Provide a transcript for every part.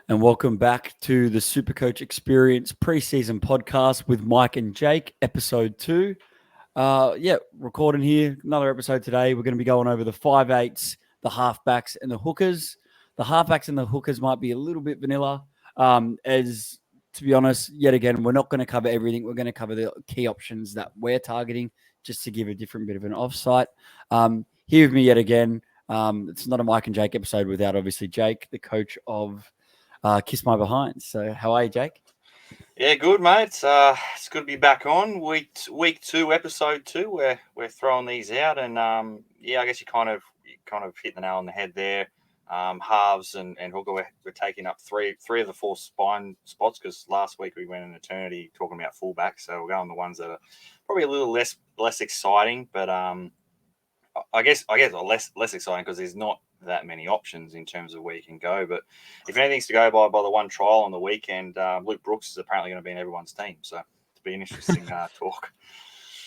and welcome back to the SuperCoach Experience preseason podcast with Mike and Jake, episode 2. Recording here, another episode today. We're going to be going over the 5'8s, the halfbacks, and the hookers. The halfbacks and the hookers might be a little bit vanilla, as to be honest, yet again, we're not going to cover everything. We're going to cover the key options that we're targeting just to give a different bit of an offsite. Here with me yet again, it's not a Mike and Jake episode without obviously Jake, the coach of Kiss My Behind. So how are you, Jake? Yeah, good, mate. It's good to be back on week 2, episode 2. We're throwing these out, and I guess you kind of hit the nail on the head there. Halves and hooker, we're taking up three of the 4 spine spots because last week we went an eternity talking about fullback, so we're going the ones that are probably a little less exciting, but I guess less exciting because there's not that many options in terms of where you can go. But if anything's to go by the one trial on the weekend, Luke Brooks is apparently going to be in everyone's team. So it'll be an interesting talk.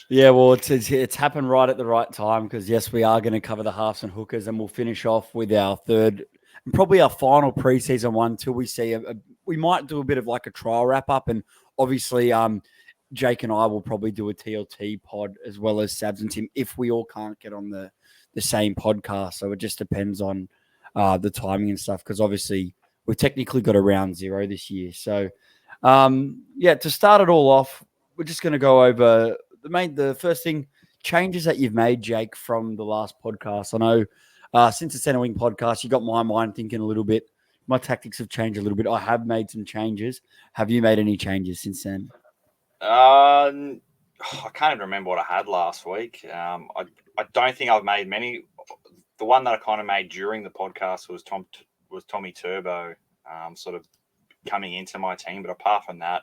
Yeah, well, it's happened right at the right time because, yes, we are going to cover the halves and hookers, and we'll finish off with our third and probably our final preseason one till we see we might do a bit of like a trial wrap up, and obviously Jake and I will probably do a TLT pod as well as Sabs and Tim if we all can't get on the same podcast. So it just depends on the timing and stuff because obviously we've technically got a round 0 this year. So, to start it all off, we're just going to go over the first thing, changes that you've made, Jake, from the last podcast. I know since the Center Wing podcast, you got my mind thinking a little bit. My tactics have changed a little bit. I have made some changes. Have you made any changes since then? I can't even remember what I had last week. I don't think I've made many. The one that I kind of made during the podcast was Tommy Turbo, sort of coming into my team. But apart from that,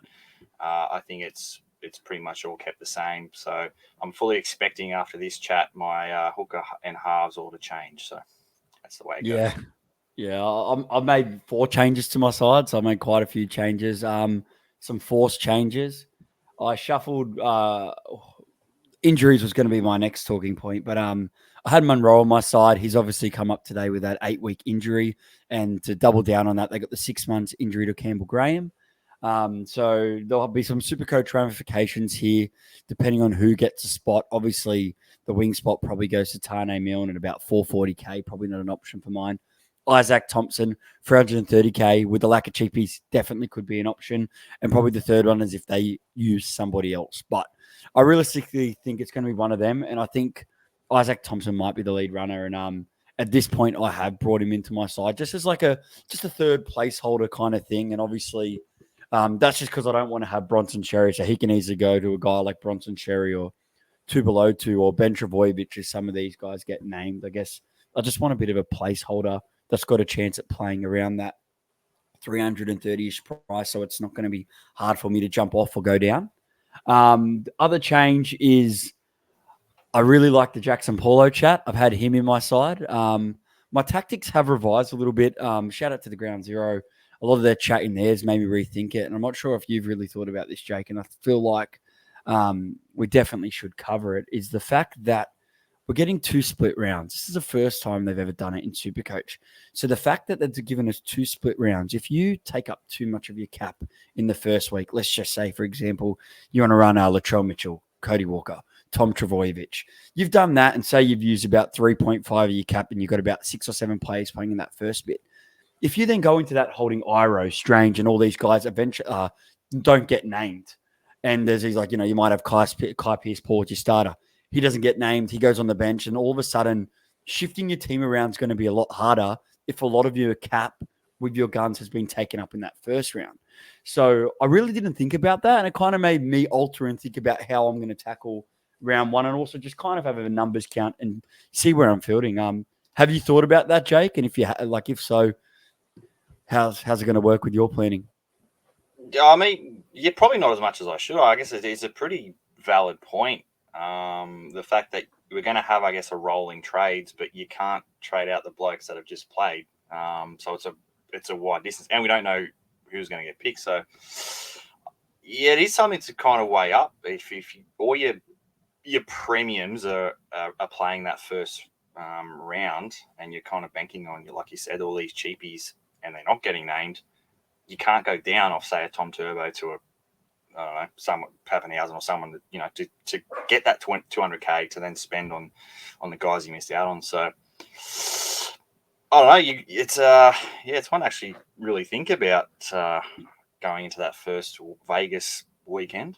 I think it's pretty much all kept the same. So I'm fully expecting after this chat my hooker and halves all to change. So that's the way it goes. Yeah. I've made 4 changes to my side, so I made quite a few changes. Some forced changes. I shuffled. Injuries was going to be my next talking point, but I had Monroe on my side. He's obviously come up today with that 8-week injury, and to double down on that, they got the 6 months injury to Campbell Graham. So there'll be some SuperCoach ramifications here, depending on who gets a spot. Obviously, the wing spot probably goes to Tane Milne at about 440k, probably not an option for mine. Isaac Thompson, 330k, with the lack of cheapies, definitely could be an option. And probably the third one is if they use somebody else. But I realistically think it's going to be one of them. And I think Isaac Thompson might be the lead runner. And at this point, I have brought him into my side just as like a third placeholder kind of thing. And obviously, that's just because I don't want to have Bronson Sherry. So he can easily go to a guy like Bronson Sherry or 2 or Ben Travojevic, as some of these guys get named. I guess I just want a bit of a placeholder that's got a chance at playing around that 330-ish price, so it's not going to be hard for me to jump off or go down. The other change is I really like the Jackson Paulo chat. I've had him in my side. My tactics have revised a little bit. Shout out to the Ground Zero. A lot of their chat in there has made me rethink it, and I'm not sure if you've really thought about this, Jake, and I feel like we definitely should cover it, is the fact that we're getting 2 split rounds. This is the first time they've ever done it in SuperCoach. So the fact that they've given us 2 split rounds, if you take up too much of your cap in the first week, let's just say, for example, you want to run Latrell Mitchell, Cody Walker, Tom Travojevic. You've done that and say you've used about 3.5 of your cap and you've got about 6 or 7 players playing in that first bit. If you then go into that holding Iro, Strange, and all these guys eventually don't get named, and there's these like, you might have Kai Pearce-Paul as your starter. He doesn't get named. He goes on the bench, and all of a sudden, shifting your team around is going to be a lot harder if a lot of your cap with your guns has been taken up in that first round. So I really didn't think about that, and it kind of made me alter and think about how I'm going to tackle round 1, and also just kind of have a numbers count and see where I'm fielding. Have you thought about that, Jake? And if so, how's it going to work with your planning? Yeah, I mean, you're probably not as much as I should. I guess it's a pretty valid point. The fact that we're going to have, I guess, a rolling trades, but you can't trade out the blokes that have just played. So it's a wide distance, and we don't know who's going to get picked. So yeah, it is something to kind of weigh up. If all your premiums are playing that first round, and you're kind of banking on, like you said, all these cheapies, and they're not getting named. you can't go down off, say, a Tom Turbo to a, I don't know, someone Pappenhausen or someone that, you know, to get that 200K to then spend on the guys you missed out on. So I don't know. It's one to actually really think about going into that first Vegas weekend.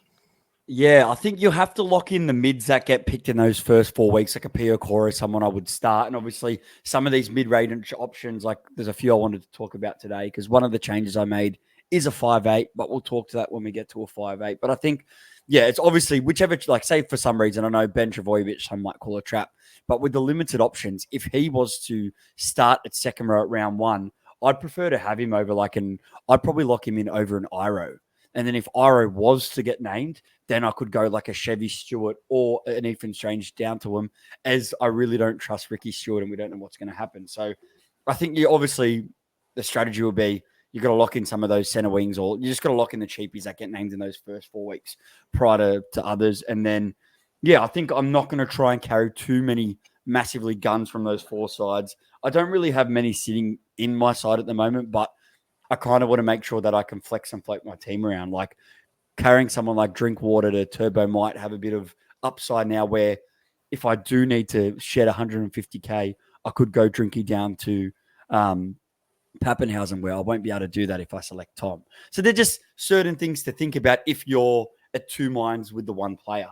Yeah, I think you'll have to lock in the mids that get picked in those first 4 weeks, like a Pio Cora, someone I would start. And obviously, some of these mid-range options, like there's a few I wanted to talk about today because one of the changes I made is a 5'8", but we'll talk to that when we get to a 5'8". But I think, yeah, it's obviously whichever, like, say for some reason, I know Ben Travojevic, some might call a trap, but with the limited options, if he was to start at second row at round one, I'd prefer to have him over I'd probably lock him in over an Iro. And then if Iro was to get named, then I could go like a Chevy Stewart or an Ethan Strange down to him, as I really don't trust Ricky Stewart and we don't know what's going to happen. So I think the strategy will be you got to lock in some of those center wings, or you just got to lock in the cheapies that get named in those first 4 weeks prior to others. And then, yeah, I think I'm not going to try and carry too many massively guns from those four sides. I don't really have many sitting in my side at the moment, but I kind of want to make sure that I can flex and float my team around. Like carrying someone like Drinkwater to Turbo might have a bit of upside now where if I do need to shed 150K, I could go Drinky down to Pappenhausen, where I won't be able to do that if I select Tom. So they're just certain things to think about if you're at two minds with the one player.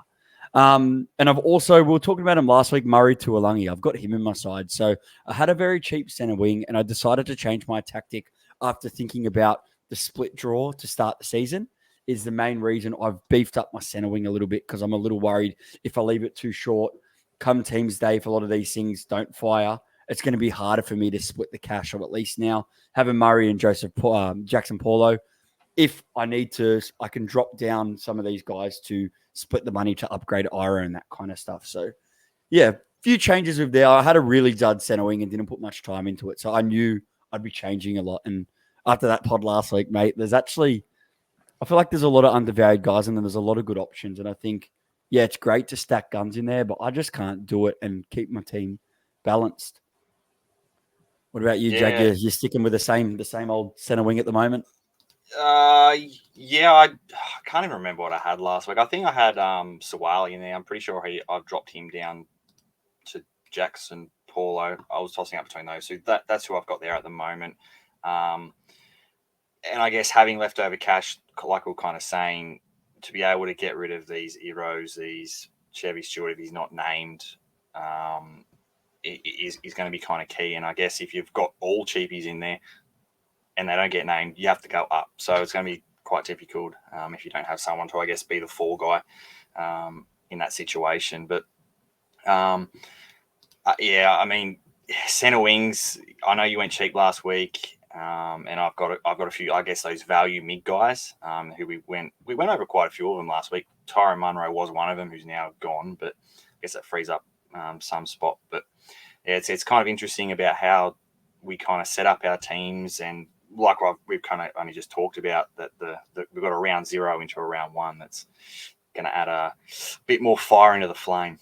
And we were talking about him last week, Murray Tuolangi. I've got him in my side. So I had a very cheap center wing and I decided to change my tactic after thinking about the split draw to start the season. Is the main reason I've beefed up my center wing a little bit because I'm a little worried if I leave it too short, come teams day, if a lot of these things don't fire, it's going to be harder for me to split the cash. Or at least now having Murray and Jackson Paulo, if I need to, I can drop down some of these guys to split the money to upgrade Ira and that kind of stuff. So yeah, few changes with there. I had a really dud center wing and didn't put much time into it. So I knew I'd be changing a lot. And after that pod last week, mate, I feel like there's a lot of undervalued guys and then there's a lot of good options. And I think, yeah, it's great to stack guns in there, but I just can't do it and keep my team balanced. What about you, Jag? You're sticking with the same old center wing at the moment? I can't even remember what I had last week. I think I had Sawali in there. I'm pretty sure I've dropped him down to Jackson Paulo. I was tossing up between those. So that's who I've got there at the moment. And I guess having leftover cash, like we we're kind of saying, to be able to get rid of these Eros, these Chevy Stewart, if he's not named, is going to be kind of key. And I guess if you've got all cheapies in there and they don't get named, you have to go up. So it's going to be quite difficult if you don't have someone to, I guess, be the fall guy in that situation. But I mean, center wings. I know you went cheap last week. And I've got a few, I guess, those value mid guys who we went over quite a few of them last week. Tyrone Munro was one of them who's now gone, but I guess that frees up some spot. But yeah, it's kind of interesting about how we kind of set up our teams, and like we've kind of only just talked about that we've got a round 0 into a round 1 that's going to add a bit more fire into the flame.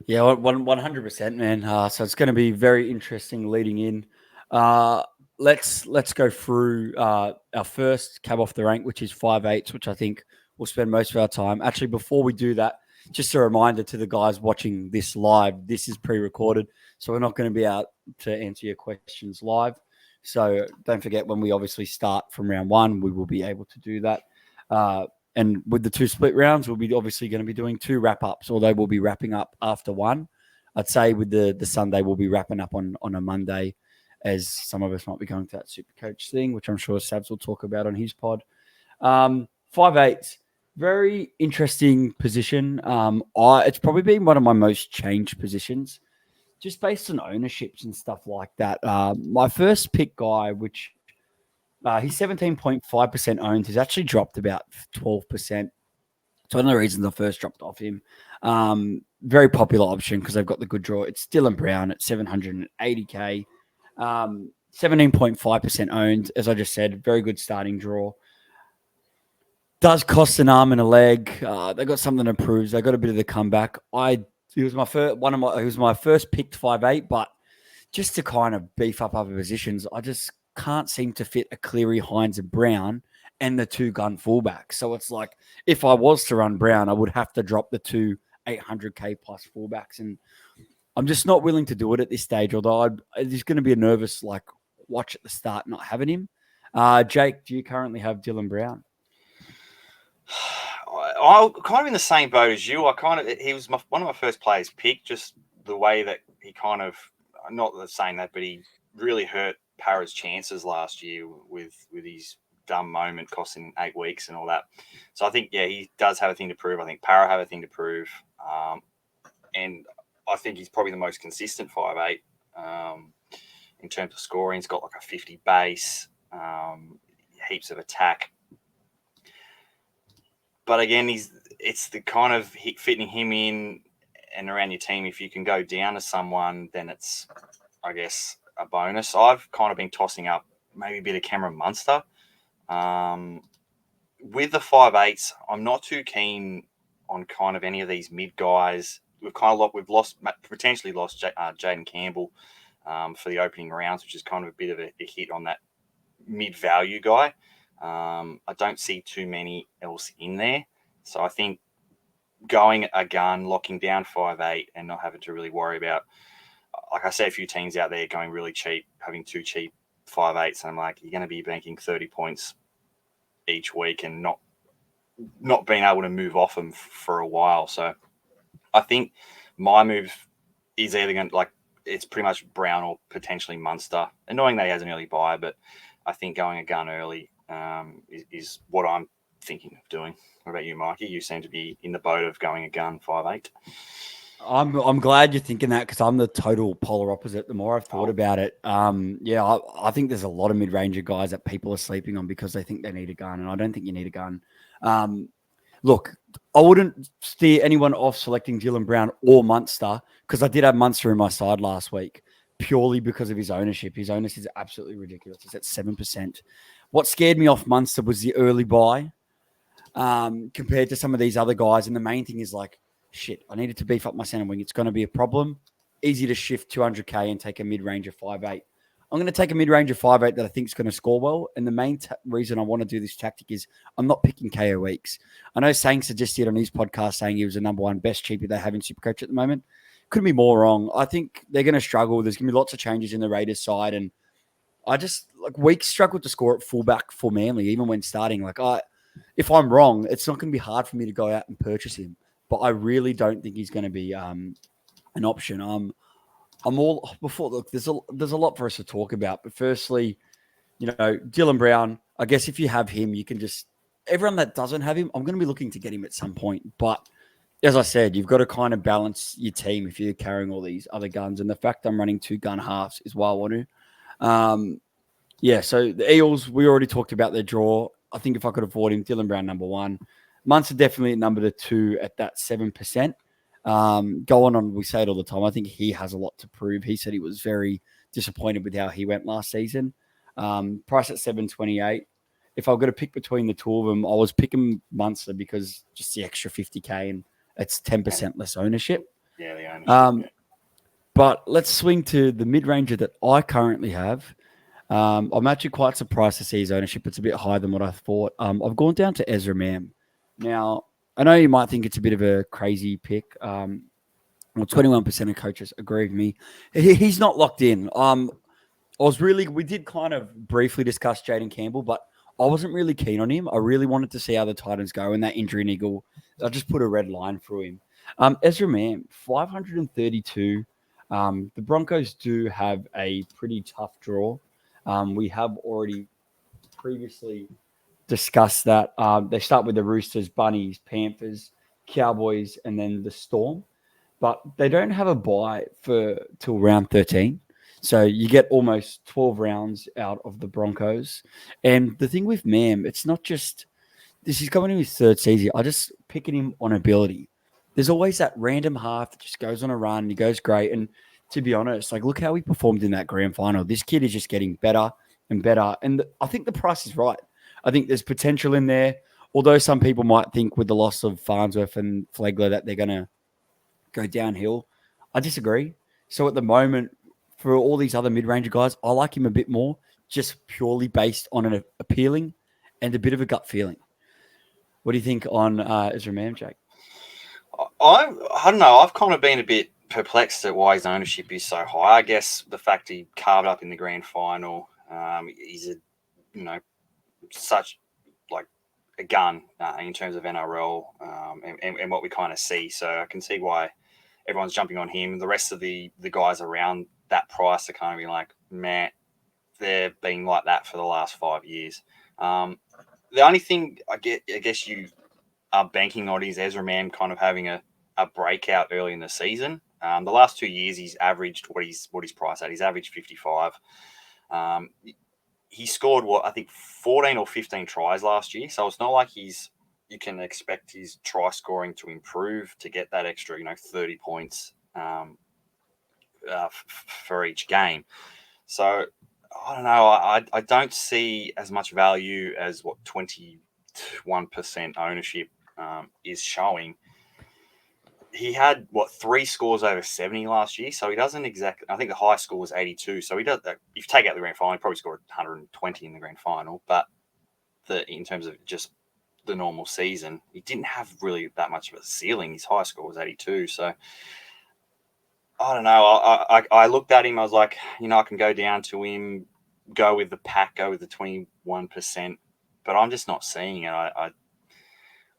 Yeah, 100%, man. So it's going to be very interesting leading in. Let's go through our first cab off the rank, which is 5'8", which I think we'll spend most of our time. Actually, before we do that, just a reminder to the guys watching this live, this is pre-recorded, so we're not going to be out to answer your questions live. So don't forget, when we obviously start from round 1, we will be able to do that. And with the 2 split rounds, we'll be obviously going to be doing 2 wrap-ups, although we'll be wrapping up after 1. I'd say with the Sunday, we'll be wrapping up on a Monday, as some of us might be going to that SuperCoach thing, which I'm sure Sabs will talk about on his pod. 5'8", very interesting position. It's probably been one of my most changed positions, just based on ownerships and stuff like that. My first pick guy, which he's 17.5% owned, has actually dropped about 12%. So one of the reasons I first dropped off him. Very popular option because they've got the good draw. It's Dylan Brown at 780K. 17.5% owned, as I just said, very good starting draw. Does cost an arm and a leg. They got something to prove. They got a bit of the comeback. He was my first picked 5'8", but just to kind of beef up other positions, I just can't seem to fit a Cleary, Hines, and Brown and the 2 gun fullbacks. So it's like if I was to run Brown, I would have to drop the 2 800k plus fullbacks, and I'm just not willing to do it at this stage. Although there's going to be a nervous watch at the start not having him. Jake, do you currently have Dylan Brown? I'm kind of in the same boat as you. He was one of my first players picked. Just the way that he kind of, not saying that, but he really hurt Para's chances last year with his dumb moment costing 8 weeks and all that. So I think, yeah, he does have a thing to prove. I think Para have a thing to prove. And I think he's probably the most consistent 5'8". In terms of scoring, he's got like a 50 base, heaps of attack. But again, it's the kind of fitting him in and around your team. If you can go down to someone, then it's, I guess, a bonus. I've kind of been tossing up maybe a bit of Cameron Munster. With the 5'8s, I'm not too keen on kind of any of these mid guys. We've potentially lost Jaden Campbell for the opening rounds, which is kind of a bit of a hit on that mid value guy. I don't see too many else in there. So I think going a gun, locking down 5'8", and not having to really worry about, like I said, a few teams out there going really cheap, having 2 cheap 5'8s, and I'm like, you're going to be banking 30 points each week and not being able to move off them for a while. So I think my move is either going to, it's pretty much Brown or potentially Munster. Annoying that he has an early buy, but I think going a gun early is what I'm thinking of doing. What about you, Mikey? You seem to be in the boat of going a gun 5'8". I'm glad you're thinking that, because I'm the total polar opposite. The more I've thought about it, I think there's a lot of mid-ranger guys that people are sleeping on because they think they need a gun, and I don't think you need a gun. Look, I wouldn't steer anyone off selecting Dylan Brown or Munster, because I did have Munster in my side last week purely because of his ownership. His ownership is absolutely ridiculous. It's at 7%. What scared me off Munster was the early buy compared to some of these other guys. And the main thing is shit, I needed to beef up my center wing. It's going to be a problem. Easy to shift 200k and take a mid-range of 5'8". I'm going to take a mid-range of 5'8" that I think is going to score well. And the main reason I want to do this tactic is I'm not picking KO weeks. I know Sang suggested on his podcast saying he was the number 1 best cheapie they have in SuperCoach at the moment. Couldn't be more wrong. I think they're going to struggle. There's going to be lots of changes in the Raiders side. And I just, Weeks struggled to score at fullback for Manly, even when starting. If I'm wrong, it's not going to be hard for me to go out and purchase him. But I really don't think he's going to be an option. Look, there's a lot for us to talk about. But firstly, Dylan Brown, I guess if you have him, you can just, everyone that doesn't have him, I'm going to be looking to get him at some point. But as I said, you've got to kind of balance your team if you're carrying all these other guns. And the fact I'm running 2 gun halves is why I want to. So the Eels, we already talked about their draw. I think if I could afford him, Dylan Brown, number 1. Munster definitely at number 2 at that 7%. Going on, we say it all the time. I think he has a lot to prove. He said he was very disappointed with how he went last season. Price at 728. If I were going to pick between the two of them, I was picking Munster because just the extra 50k and it's 10% less ownership. Yeah, the ownership. But let's swing to the mid-ranger that I currently have. I'm actually quite surprised to see his ownership. It's a bit higher than what I thought. I've gone down to Ezra Mam. Now, I know you might think it's a bit of a crazy pick. 21% of coaches agree with me. He's not locked in. We did kind of briefly discuss Jaden Campbell, but I wasn't really keen on him. I really wanted to see how the Titans go in that injury niggle. I just put a red line through him. Ezra Mam, 532. The Broncos do have a pretty tough draw. We have already previously discussed that. They start with the Roosters, Bunnies, Panthers, Cowboys, and then the Storm. But they don't have a bye till round 13. So you get almost 12 rounds out of the Broncos. And the thing with Mam, it's not just this is coming in his 3rd season. I just picking him on ability. There's always that random half that just goes on a run. He goes great. And to be honest, look how he performed in that grand final. This kid is just getting better and better. And I think the price is right. I think there's potential in there. Although some people might think with the loss of Farnsworth and Flegler that they're going to go downhill. I disagree. So at the moment, for all these other mid-ranger guys, I like him a bit more just purely based on an appealing and a bit of a gut feeling. What do you think on Ezra Mam, Jake? I don't know. I've kind of been a bit perplexed at why his ownership is so high. I guess the fact he carved up in the grand final, he's such like a gun in terms of NRL and what we kind of see. So I can see why everyone's jumping on him. The rest of the guys around that price are kind of being like, man, they've been like that for the last 5 years. The only thing I guess you are banking on is Ezra Mam kind of having a breakout early in the season. The last 2 years, he's averaged what he's priced at. He's averaged 55. He scored I think 14 or 15 tries last year. So it's not like you can expect his try scoring to improve to get that extra, 30 points for each game. So I don't know. I don't see as much value as what 21% ownership is showing. He had 3 scores over 70 last year, so he doesn't exactly. I think the high score was 82. So he does. If you take out the grand final, he probably scored 120 in the grand final. But in terms of just the normal season, he didn't have really that much of a ceiling. His high score was 82. So I don't know. I looked at him. I was like, I can go down to him, go with the pack, go with the 21%, but I'm just not seeing it.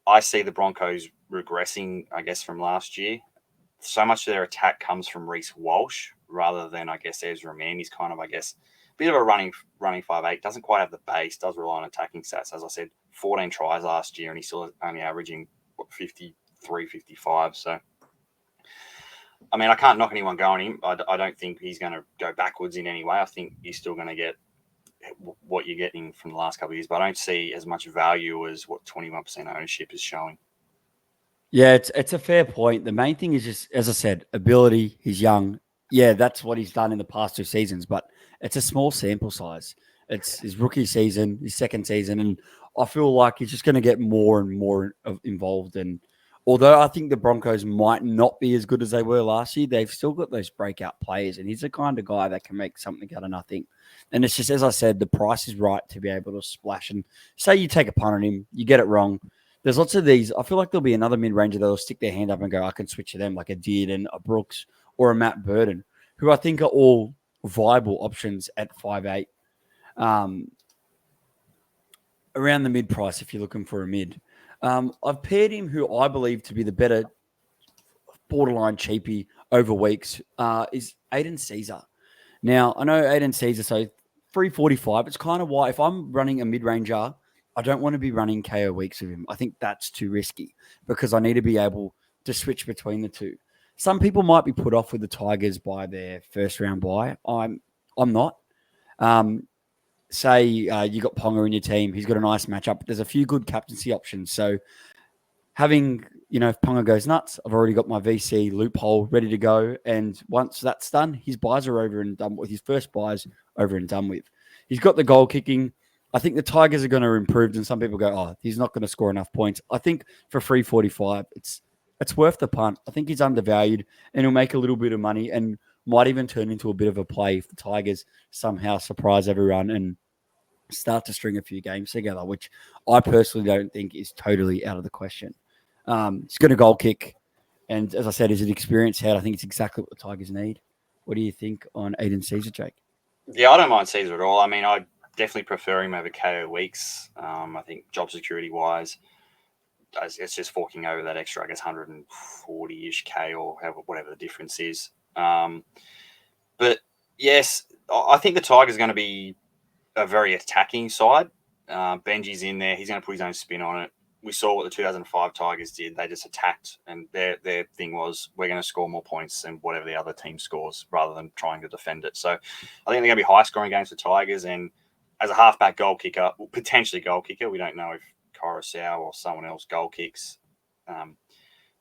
I see the Broncos regressing, I guess, from last year. So much of their attack comes from Reece Walsh rather than, I guess, Ezra Mam. He's kind of, I guess, a bit of a running 5'8", doesn't quite have the base, does rely on attacking stats. As I said, 14 tries last year, and he's still only averaging 53, 55. So, I mean, I can't knock anyone going him. I don't think he's going to go backwards in any way. I think he's still going to get what you're getting from the last couple of years, but I don't see as much value as what 21% ownership is showing. Yeah, it's a fair point. The main thing is just, as I said, ability. He's young. Yeah, that's what he's done in the past 2 seasons, but it's a small sample size. It's his rookie season, his second season, and I feel like he's just going to get more and more involved. And although I think the Broncos might not be as good as they were last year, they've still got those breakout players, and he's the kind of guy that can make something out of nothing. And it's just, as I said, the price is right to be able to splash. And say you take a punt on him, you get it wrong. There's lots of these. I feel like there'll be another mid-ranger that'll stick their hand up and go, I can switch to them, like a Dearden, a Brooks, or a Matt Burton, who I think are all viable options at 5'8", around the mid price if you're looking for a mid. I've paired him, who I believe to be the better borderline cheapie over weeks, is Aiden Caesar. Now, I know Aiden Caesar, so 345. It's kind of why if I'm running a mid-ranger, I don't want to be running KO weeks with him. I think that's too risky because I need to be able to switch between the two. Some people might be put off with the Tigers by their first round bye. I'm not. Say you got Ponga in your team. He's got a nice matchup. There's a few good captaincy options. So having, if Ponga goes nuts, I've already got my VC loophole ready to go. And once that's done, his buys are over and done with. His first buys over and done with. He's got the goal kicking. I think the Tigers are going to improve, and some people go, oh, he's not going to score enough points. I think for 345, it's worth the punt. I think he's undervalued, and he'll make a little bit of money and might even turn into a bit of a play if the Tigers somehow surprise everyone and start to string a few games together, which I personally don't think is totally out of the question. He's got a goal kick, and as I said, he's an experienced head. I think it's exactly what the Tigers need. What do you think on Aiden Caesar, Jake? Yeah, I don't mind Caesar at all. I mean, I definitely prefer him over KO weeks. I think job security wise, it's just forking over that extra, I guess, 140-ish K or whatever the difference is. But yes, I think the Tigers are going to be a very attacking side. Benji's in there. He's going to put his own spin on it. We saw what the 2005 Tigers did. They just attacked, and their thing was, we're going to score more points than whatever the other team scores rather than trying to defend it. So I think they're going to be high-scoring games for Tigers, and as a halfback goal kicker, potentially goal kicker, we don't know if Coruscant or someone else goal kicks.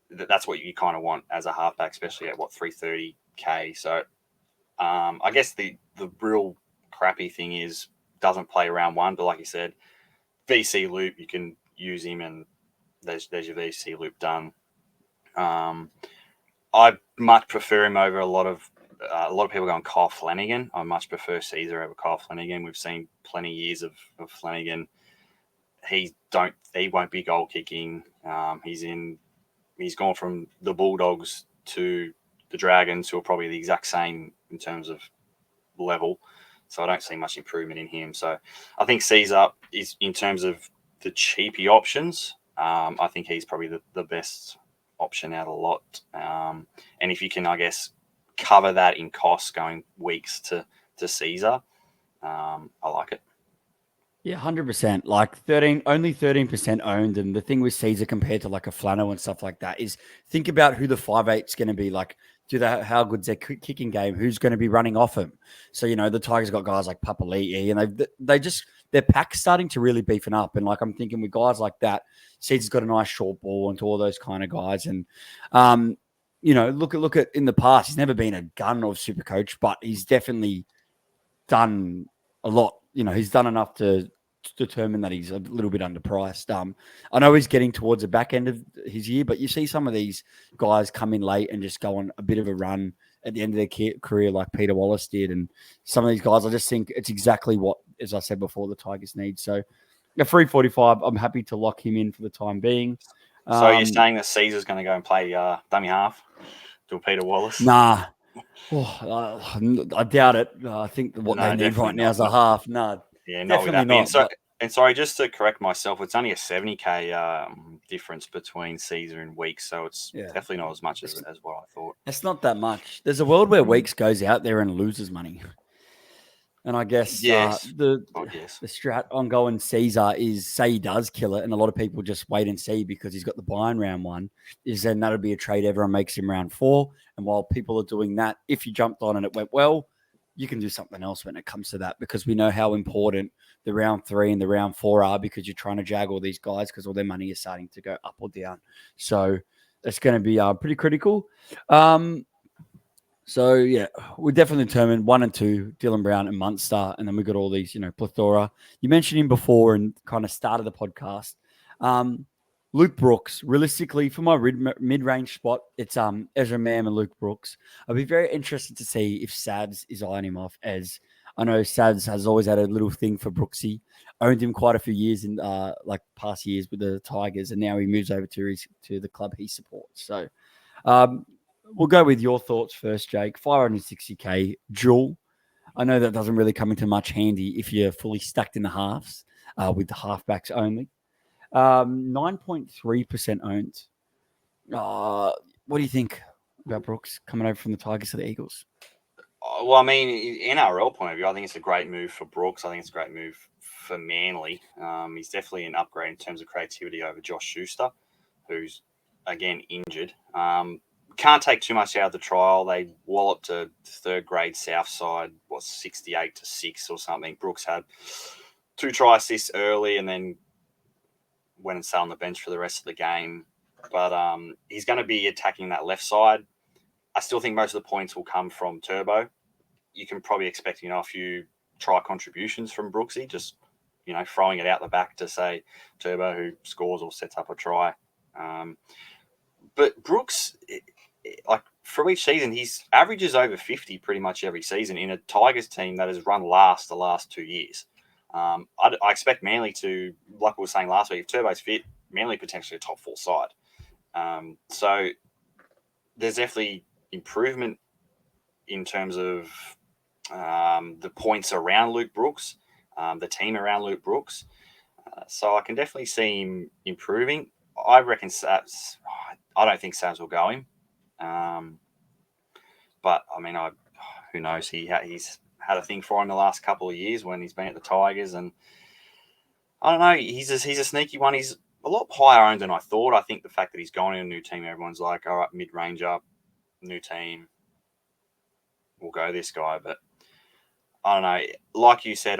That's what you kind of want as a halfback, especially at 330K. So I guess the real crappy thing is doesn't play round one, but like you said, VC loop, you can use him, and there's your VC loop done. I much prefer him over a lot of A lot of people going Kyle Flanagan. I much prefer Caesar over Kyle Flanagan. We've seen plenty of years of Flanagan. He won't be goal kicking. He's gone from the Bulldogs to the Dragons, who are probably the exact same in terms of level. So I don't see much improvement in him. So I think Caesar is, in terms of the cheapy options, I think he's probably the best option out of a lot. And if you can, I guess, cover that in costs going weeks to Caesar, I like it. Yeah, 100%. Like only 13% owned. And the thing with Caesar compared to like a Flano and stuff like that is think about who the 5'8's going to be. Like, how good's their kicking game? Who's going to be running off him? So, the Tigers got guys like Papali'i, and their pack's starting to really beefing up. And like, I'm thinking with guys like that, Caesar's got a nice short ball and to all those kind of guys. And, look at in the past, he's never been a gun of SuperCoach, but he's definitely done a lot. He's done enough to determine that he's a little bit underpriced. I know he's getting towards the back end of his year, but you see some of these guys come in late and just go on a bit of a run at the end of their career, like Peter Wallace did. And some of these guys, I just think it's exactly what, as I said before, the Tigers need. So at 345, I'm happy to lock him in for the time being. So you're saying that Caesar's going to go and play dummy half to Peter Wallace? Nah. I doubt it. I think what they need right now is a half. No, yeah, definitely not. And sorry, just to correct myself, it's only a 70K difference between Caesar and Weeks, so it's definitely not as much as what I thought. It's not that much. There's a world where Weeks goes out there and loses money. And I guess the strat on going Caesar is, say he does kill it, and a lot of people just wait and see because he's got the buy in round 1, is then that'll be a trade everyone makes him round 4. And while people are doing that, if you jumped on and it went well, you can do something else when it comes to that, because we know how important the round 3 and the round 4 are, because you're trying to jag all these guys because all their money is starting to go up or down. So it's going to be pretty critical. So, yeah, we're definitely determined 1 and 2, Dylan Brown and Munster. And then we've got all these, plethora. You mentioned him before and kind of started the podcast. Luke Brooks, realistically, for my mid-range spot, it's Ezra Mam and Luke Brooks. I'd be very interested to see if Sads is eyeing him off, as I know Sads has always had a little thing for Brooksy. Owned him quite a few years in past years with the Tigers, and now he moves over to the club he supports. So, we'll go with your thoughts first, Jake. 560K dual. I know that doesn't really come into much handy if you're fully stacked in the halves with the halfbacks only. 9.3% owned. What do you think about Brooks coming over from the Tigers to the Eagles? Well, I mean, NRL point of view, I think it's a great move for Brooks. I think it's a great move for Manly. He's definitely an upgrade in terms of creativity over Josh Schuster, who's, again, injured. Can't take too much out of the trial. They walloped a third grade Southside, 68-6 or something. Brooks had 2 try assists early and then went and sat on the bench for the rest of the game. But he's going to be attacking that left side. I still think most of the points will come from Turbo. You can probably expect, a few try contributions from Brooksy, just, throwing it out the back to, say, Turbo, who scores or sets up a try. But Brooks, for each season, he's averages over 50 pretty much every season in a Tigers team that has run last the last 2 years. I expect Manly to, like we were saying last week, if Turbo's fit, Manly potentially a top 4 side. So there's definitely improvement in terms of the points around Luke Brooks, the team around Luke Brooks. So I can definitely see him improving. I reckon Savs, I don't think Savs will go him. But, I mean, who knows? He's had a thing for him the last couple of years when he's been at the Tigers. And I don't know, he's a sneaky one. He's a lot higher owned than I thought. I think the fact that he's gone in a new team, everyone's like, all right, mid-ranger, new team, we'll go this guy. But I don't know. Like you said,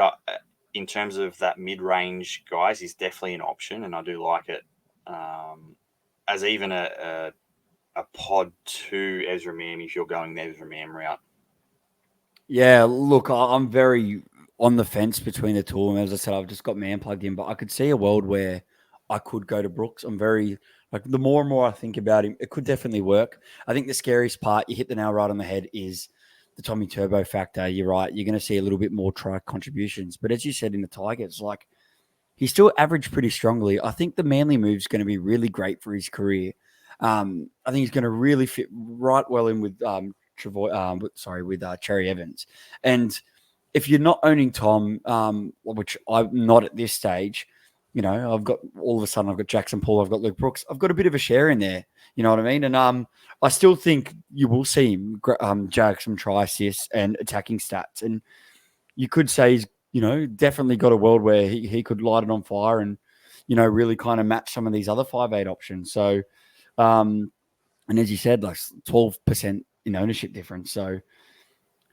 in terms of that mid-range guys, he's definitely an option, and I do like it as even a pod to Ezra Mam if you're going the Ezra Mam route. Yeah, look, I'm very on the fence between the two. And as I said, I've just got Man plugged in, but I could see a world where I could go to Brooks. I'm very, the more and more I think about him, it could definitely work. I think the scariest part, you hit the nail right on the head, is the Tommy Turbo factor, you're right. You're going to see a little bit more try contributions. But as you said in the Tigers, like he still averaged pretty strongly. I think the Manly move is going to be really great for his career. I think he's going to really fit right well in with with Cherry Evans. And if you're not owning Tom, which I'm not at this stage, you know, I've got Jackson Paul, I've got Luke Brooks, I've got a bit of a share in there. You know what I mean? And I still think you will see him jag some try assists and attacking stats. And you could say he's, you know, definitely got a world where he could light it on fire and, you know, really kind of match some of these other 5'8" options. So, and as you said, like 12% in ownership difference. So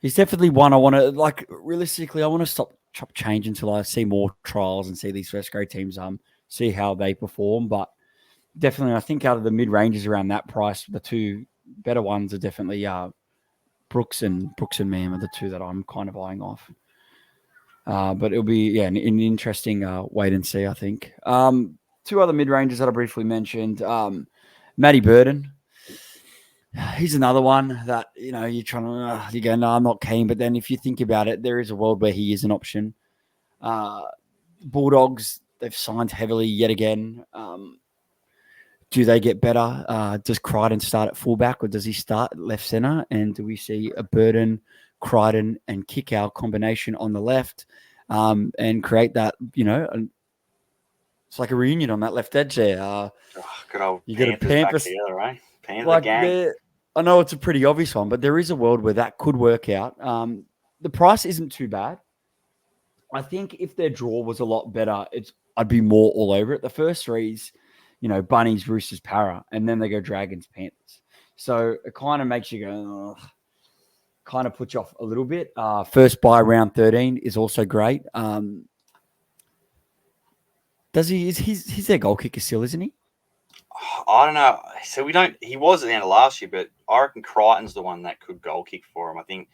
he's definitely one I want to, like, realistically, I want to stop chop change until I see more trials and see these first grade teams see how they perform. But definitely, I think out of the mid ranges around that price, the two better ones are definitely Brooks and Mam are the two that I'm kind of eyeing off. But it'll be an interesting wait and see, I think. Two other mid ranges that I briefly mentioned. Matty Burden. He's another one that, you know, you're trying to, you go, no, I'm not keen. But then if you think about it, there is a world where he is an option. Bulldogs, they've signed heavily yet again. Do they get better? Does Crichton start at fullback or does he start at left centre? And do we see a Burden, Crichton and Kickout combination on the left and create that, you know, it's like a reunion on that left edge there. Good old you get a Panthers back together, right? Panther like gang. I know it's a pretty obvious one, but there is a world where that could work out. The price isn't too bad. I think if their draw was a lot better, I'd be more all over it. The first three's, you know, Bunnies, Roosters, Para, and then they go Dragons, Panthers. So it kind of makes you go, kind of puts you off a little bit. First by round 13 is also great. He's their goal kicker still, isn't he? I don't know. So he was at the end of last year, but I reckon Crichton's the one that could goal kick for him. I think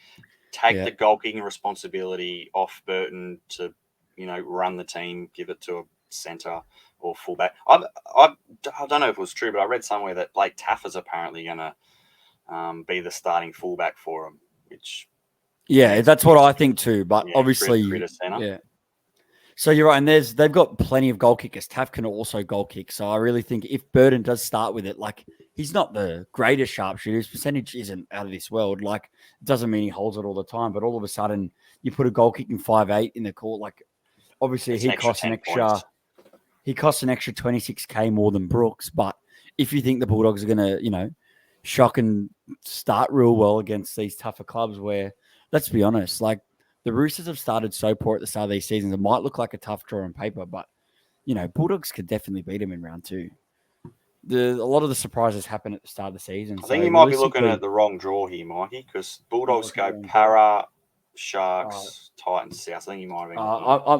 the goal kicking responsibility off Burton to, you know, run the team, give it to a centre or fullback. I don't know if it was true, but I read somewhere that Blake Taffer's apparently going to be the starting fullback for him, which... Yeah, that's what I think too. But obviously... Yeah. So you're right, and they've got plenty of goal kickers. Taff can also goal kick. So I really think if Burden does start with it, like he's not the greatest sharpshooter. His percentage isn't out of this world. Like it doesn't mean he holds it all the time, but all of a sudden you put a goal kicking 5'8" in the court. Like obviously he costs an extra 26K more than Brooks. But if you think the Bulldogs are gonna, you know, shock and start real well against these tougher clubs, where let's be honest, like. The Roosters have started so poor at the start of these seasons. It might look like a tough draw on paper, but, you know, Bulldogs could definitely beat them in round two. A lot of the surprises happen at the start of the season. I think you might be looking at the wrong draw here, Mikey, because Bulldogs go Para, Sharks, Titans, South. I think you might have been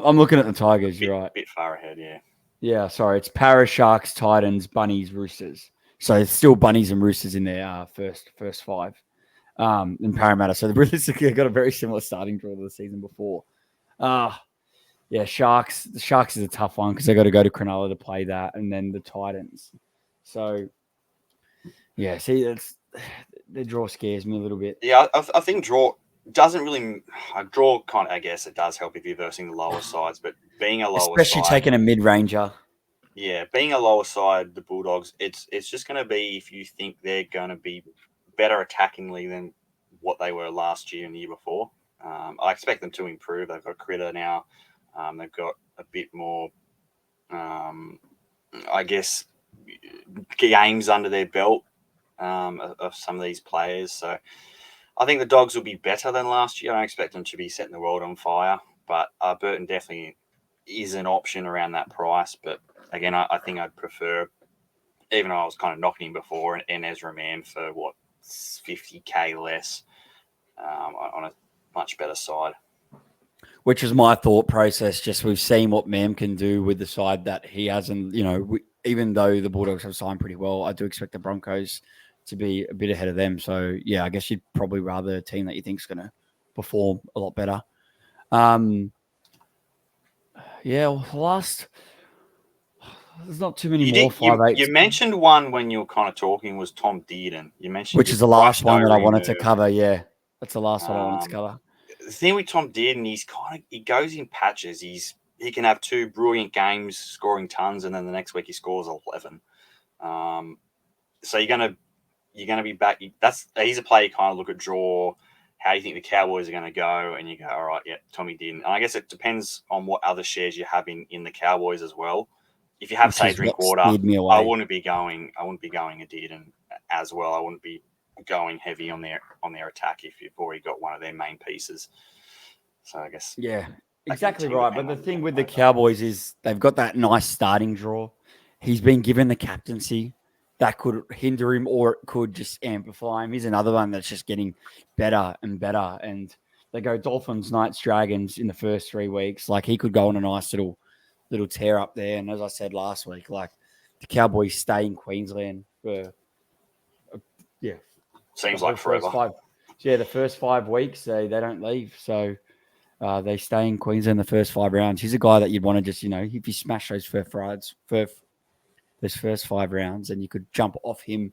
I'm looking at the Tigers, you're right. A bit far ahead, yeah. Yeah, sorry. It's Para, Sharks, Titans, Bunnies, Roosters. So it's still Bunnies and Roosters in their first five. In Parramatta. So realistically, got a very similar starting draw to the season before. Sharks. The Sharks is a tough one because they got to go to Cronulla to play that, and then the Titans. So, yeah, see, the draw scares me a little bit. Yeah, I think draw doesn't really... draw kind of, I guess it does help if you're versing the lower sides, but being a lower especially side... taking a mid-ranger. Yeah, being a lower side, the Bulldogs, it's just going to be if you think they're going to be better attackingly than what they were last year and the year before. I expect them to improve. They've got Critter now. They've got a bit more, I guess, games under their belt of some of these players. So I think the Dogs will be better than last year. I don't expect them to be setting the world on fire, but Burton definitely is an option around that price. But again, I think I'd prefer, even though I was kind of knocking him before, and Ezra Mann for what, 50K less on a much better side. Which is my thought process. Just we've seen what Mam can do with the side that he hasn't, you know, even though the Bulldogs have signed pretty well, I do expect the Broncos to be a bit ahead of them. So, yeah, I guess you'd probably rather a team that you think is going to perform a lot better. There's not too many more 5'8". You mentioned one when you were kind of talking was Tom Dearden. You mentioned, which is the last one that I wanted to cover. Yeah, That's the last one I wanted to cover. The thing with Tom Dearden, he goes in patches. He can have 2 brilliant games scoring tons, and then the next week he scores 11. So you're gonna be back. He's a player you kind of look at draw. How you think the Cowboys are going to go, and you go, all right, yeah, Tommy Dearden. And I guess it depends on what other shares you have in the Cowboys as well. If you have say Drinkwater, I wouldn't be going a Dearden as well. I wouldn't be going heavy on their attack if you've already got one of their main pieces. So I guess exactly right. But the thing with the Cowboys is they've got that nice starting draw. He's been given the captaincy. That could hinder him or it could just amplify him. He's another one that's just getting better and better. And they go Dolphins, Knights, Dragons in the first 3 weeks. Like he could go on a nice little tear up there. And as I said last week, like the Cowboys stay in Queensland for, seems like forever. The first 5 weeks, they don't leave. So they stay in Queensland the first 5 rounds. He's a guy that you'd want to just, if you smash those those first 5 rounds, and you could jump off him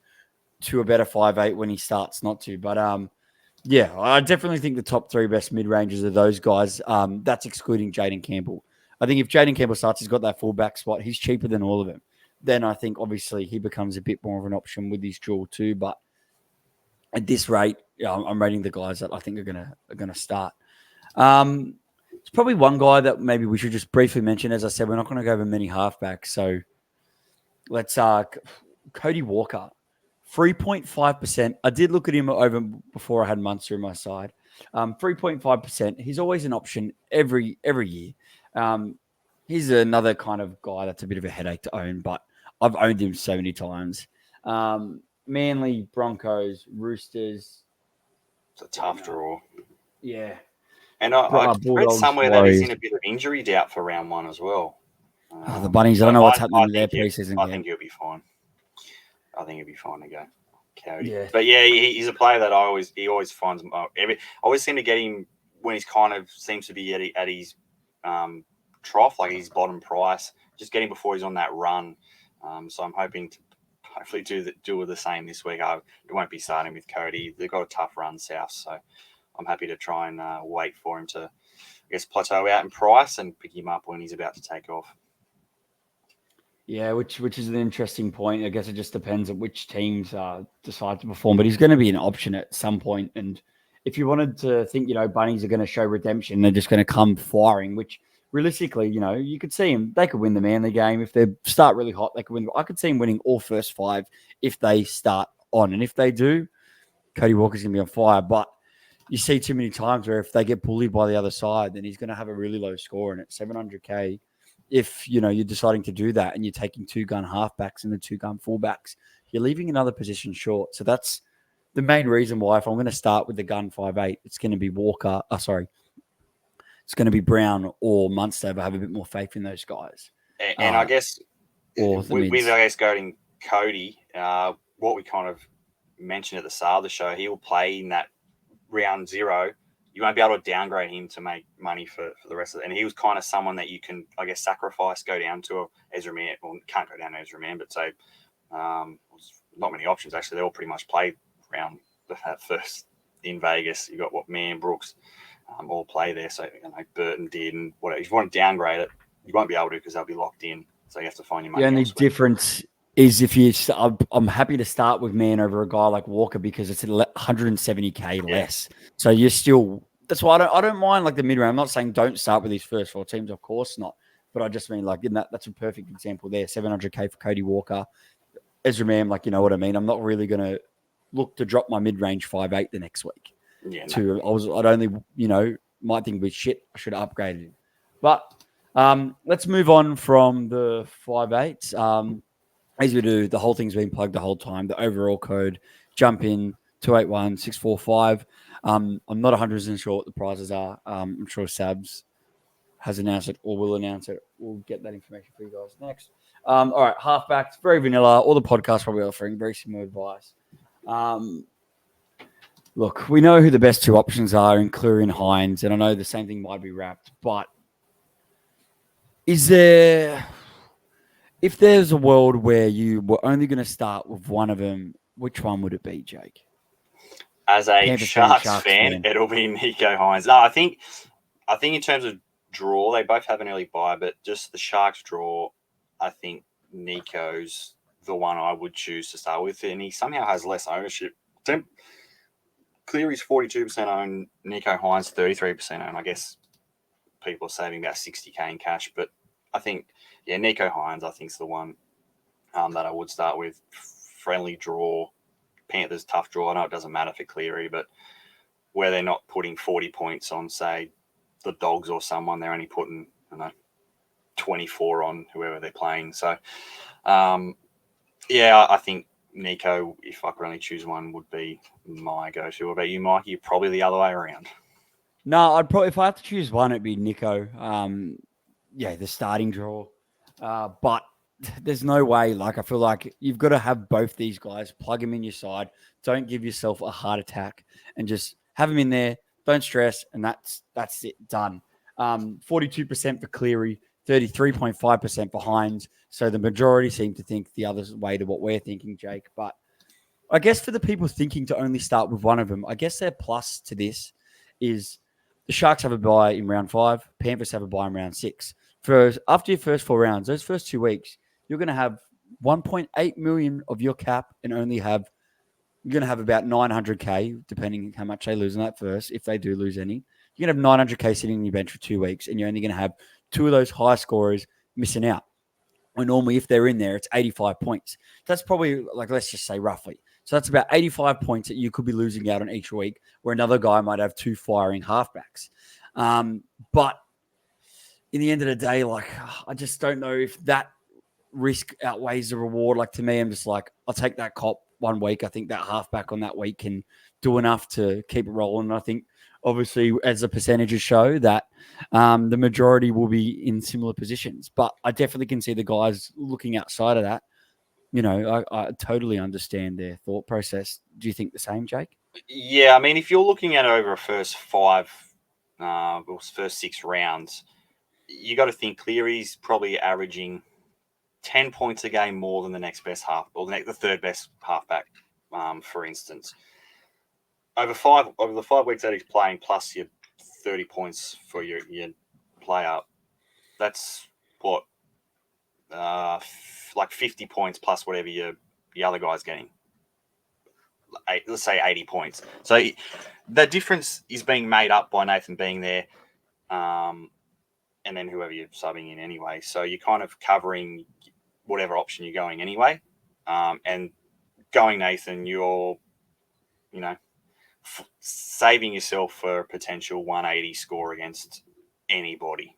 to a better 5'8" when he starts not to. But I definitely think the top 3 best mid-rangers are those guys. That's excluding Jaden Campbell. I think if Jaden Campbell starts, he's got that fullback spot. He's cheaper than all of them. Then I think obviously he becomes a bit more of an option with his draw too. But at this rate, I'm rating the guys that I think are gonna start. It's probably one guy that maybe we should just briefly mention. As I said, we're not going to go over many halfbacks, so. Let's Cody Walker, 3.5%. I did look at him over before I had Munster in my side. 3.5%. He's always an option every year. He's another kind of guy that's a bit of a headache to own, but I've owned him so many times. Manly, Broncos, Roosters. It's a tough draw. Yeah. And I read somewhere that he's in a bit of injury doubt for round 1 as well. The Bunnies, I don't know what's happening with their preseason game. I think he'll be fine. I think he'll be fine to go. Cody. Yeah. But yeah, he's a player that he always finds. I always seem to get him when he's kind of seems to be at his trough, like his bottom price. Just get him before he's on that run. So I'm hoping to hopefully do the same this week. I won't be starting with Cody. They've got a tough run south, so I'm happy to try and wait for him to, I guess, plateau out in price and pick him up when he's about to take off. Yeah, which is an interesting point. I guess it just depends on which teams decide to perform, but he's going to be an option at some point. And if you wanted to think, Bunnies are going to show redemption, they're just going to come firing, which realistically, you could see him. They could win the Manly game. If they start really hot, they could win. I could see him winning all first 5 if they start on. And if they do, Cody Walker's going to be on fire. But you see too many times where if they get bullied by the other side, then he's going to have a really low score. And at 700K, if you're deciding to do that and you're taking 2-gun halfbacks and the 2-gun fullbacks, you're leaving another position short. So that's the main reason why if I'm going to start with the gun 5'8", it's going to be Walker. It's going to be Brown or Munster. But I have a bit more faith in those guys. And I guess with going Cody, what we kind of mentioned at the start of the show, he will play in that round 0. You won't be able to downgrade him to make money for the rest of it. And he was kind of someone that you can, I guess, sacrifice, go down to Ezra Mann, or can't go down to Ezra Mann, but say, not many options, actually. They all pretty much play around that first in Vegas. You've got Mann, Brooks, all play there. So, Burton did, and whatever. If you want to downgrade it, you won't be able to because they'll be locked in. So you have to find your money. The only difference is I'm happy to start with Mann over a guy like Walker because it's 170K less. So you're still. That's why I don't mind like the mid round. I'm not saying don't start with these first 4 teams, of course not. But I just mean like that's a perfect example there. 700K for Cody Walker, Ezra Mann, like you know what I mean. I'm not really gonna look to drop my mid range 5'8" the next week. Yeah, I'd only might think we shit. I should have upgraded him. But let's move on from the 5'8". As we do, the whole thing's been plugged the whole time. The overall code, jump in 281-645. I'm not 100% sure what the prizes are. I'm sure Sabs has announced it or will announce it. We'll get that information for you guys next. All right, halfbacks, very vanilla. All the podcasts probably offering very similar advice. Look, we know who the best 2 options are in Cleary and Hines, and I know the same thing might be wrapped, but is there... If there's a world where you were only going to start with one of them, which one would it be, Jake? As a Panthers fan, Sharks Sharks fan, fan. it'll be Nico Hines. No, I think in terms of draw, they both have an early bye, but just the Sharks draw, I think Nico's the one I would choose to start with, and he somehow has less ownership. Cleary's 42% owned, Nico Hines 33% owned. I guess people are saving about 60K in cash, but I think, Nico Hines, I think, is the one that I would start with. Friendly draw, Panthers tough draw. I know it doesn't matter for Cleary, but where they're not putting 40 points on, say, the Dogs or someone, they're only putting, 24 on whoever they're playing. So, I think Nico, if I could only choose one, would be my go-to. What about you, Mikey? You're probably the other way around. No, I'd probably, if I had to choose one, it'd be Nico. The starting draw. But there's no way. Like, I feel like you've got to have both these guys, plug them in your side. Don't give yourself a heart attack and just have them in there. Don't stress, and that's it. Done. 42% for Cleary, 33.5% for Hines. So the majority seem to think the other way to what we're thinking, Jake. But I guess for the people thinking to only start with one of them, I guess their plus to this is the Sharks have a bye in round 5, Panthers have a bye in round 6. After your first 4 rounds, those first 2 weeks, you're going to have 1.8 million of your cap and you're going to have about 900K, depending how much they lose in that first, if they do lose any. You're going to have 900K sitting in your bench for 2 weeks, and you're only going to have 2 of those high scorers missing out. When normally, if they're in there, it's 85 points. That's probably, like, let's just say roughly. So that's about 85 points that you could be losing out on each week, where another guy might have 2 firing halfbacks. But in the end of the day, like, I just don't know if that risk outweighs the reward. Like, to me, I'm just like, I'll take that cop 1 week. I think that halfback on that week can do enough to keep it rolling. I think, obviously, as the percentages show, that the majority will be in similar positions. But I definitely can see the guys looking outside of that. I totally understand their thought process. Do you think the same, Jake? Yeah, I mean, if you're looking at over a first 6 rounds, you got to think Cleary's probably averaging 10 points a game more than the next best half, or the third best halfback, for instance. Over the 5 weeks that he's playing, plus your 30 points for your player, that's what, like 50 points plus whatever the other guy's getting. Let's say 80 points. So the difference is being made up by Nathan being there, and then whoever you're subbing in anyway. So you're kind of covering whatever option you're going anyway. And going Nathan, you're, saving yourself for a potential 180 score against anybody.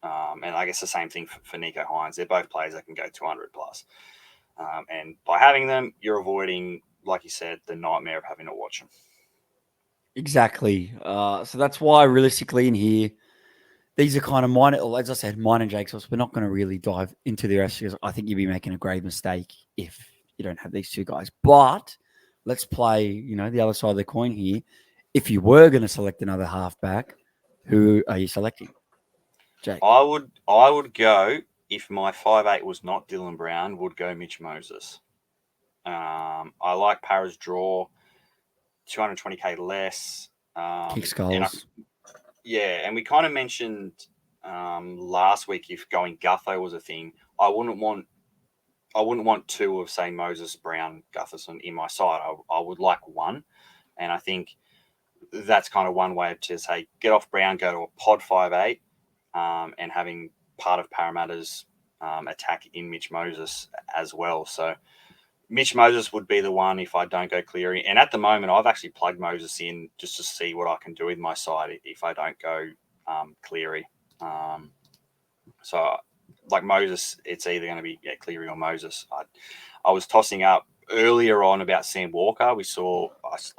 And I guess the same thing for Nico Hines. They're both players that can go 200 plus. And by having them, you're avoiding, like you said, the nightmare of having to watch them. Exactly. So that's why, realistically, in here, these are kind of mine. As I said, mine and Jake's. We're not going to really dive into the rest because I think you'd be making a grave mistake if you don't have these 2 guys. But let's play, the other side of the coin here. If you were going to select another halfback, who are you selecting, Jake? I would go, if my 5'8" was not Dylan Brown, would go Mitch Moses. I like Para's draw, 220K less. Kick skulls. And we kind of mentioned last week, if going Gutho was a thing, I wouldn't want 2 of, say, Moses, Brown, Gutherson in my side. I would like 1, and I think that's kind of one way to say get off Brown, go to a pod 5'8", and having part of Parramatta's attack in Mitch Moses as well. So Mitch Moses would be the one if I don't go Cleary. And at the moment, I've actually plugged Moses in just to see what I can do with my side if I don't go Cleary. So, like Moses, it's either going to be Cleary or Moses. I was tossing up earlier on about Sam Walker. I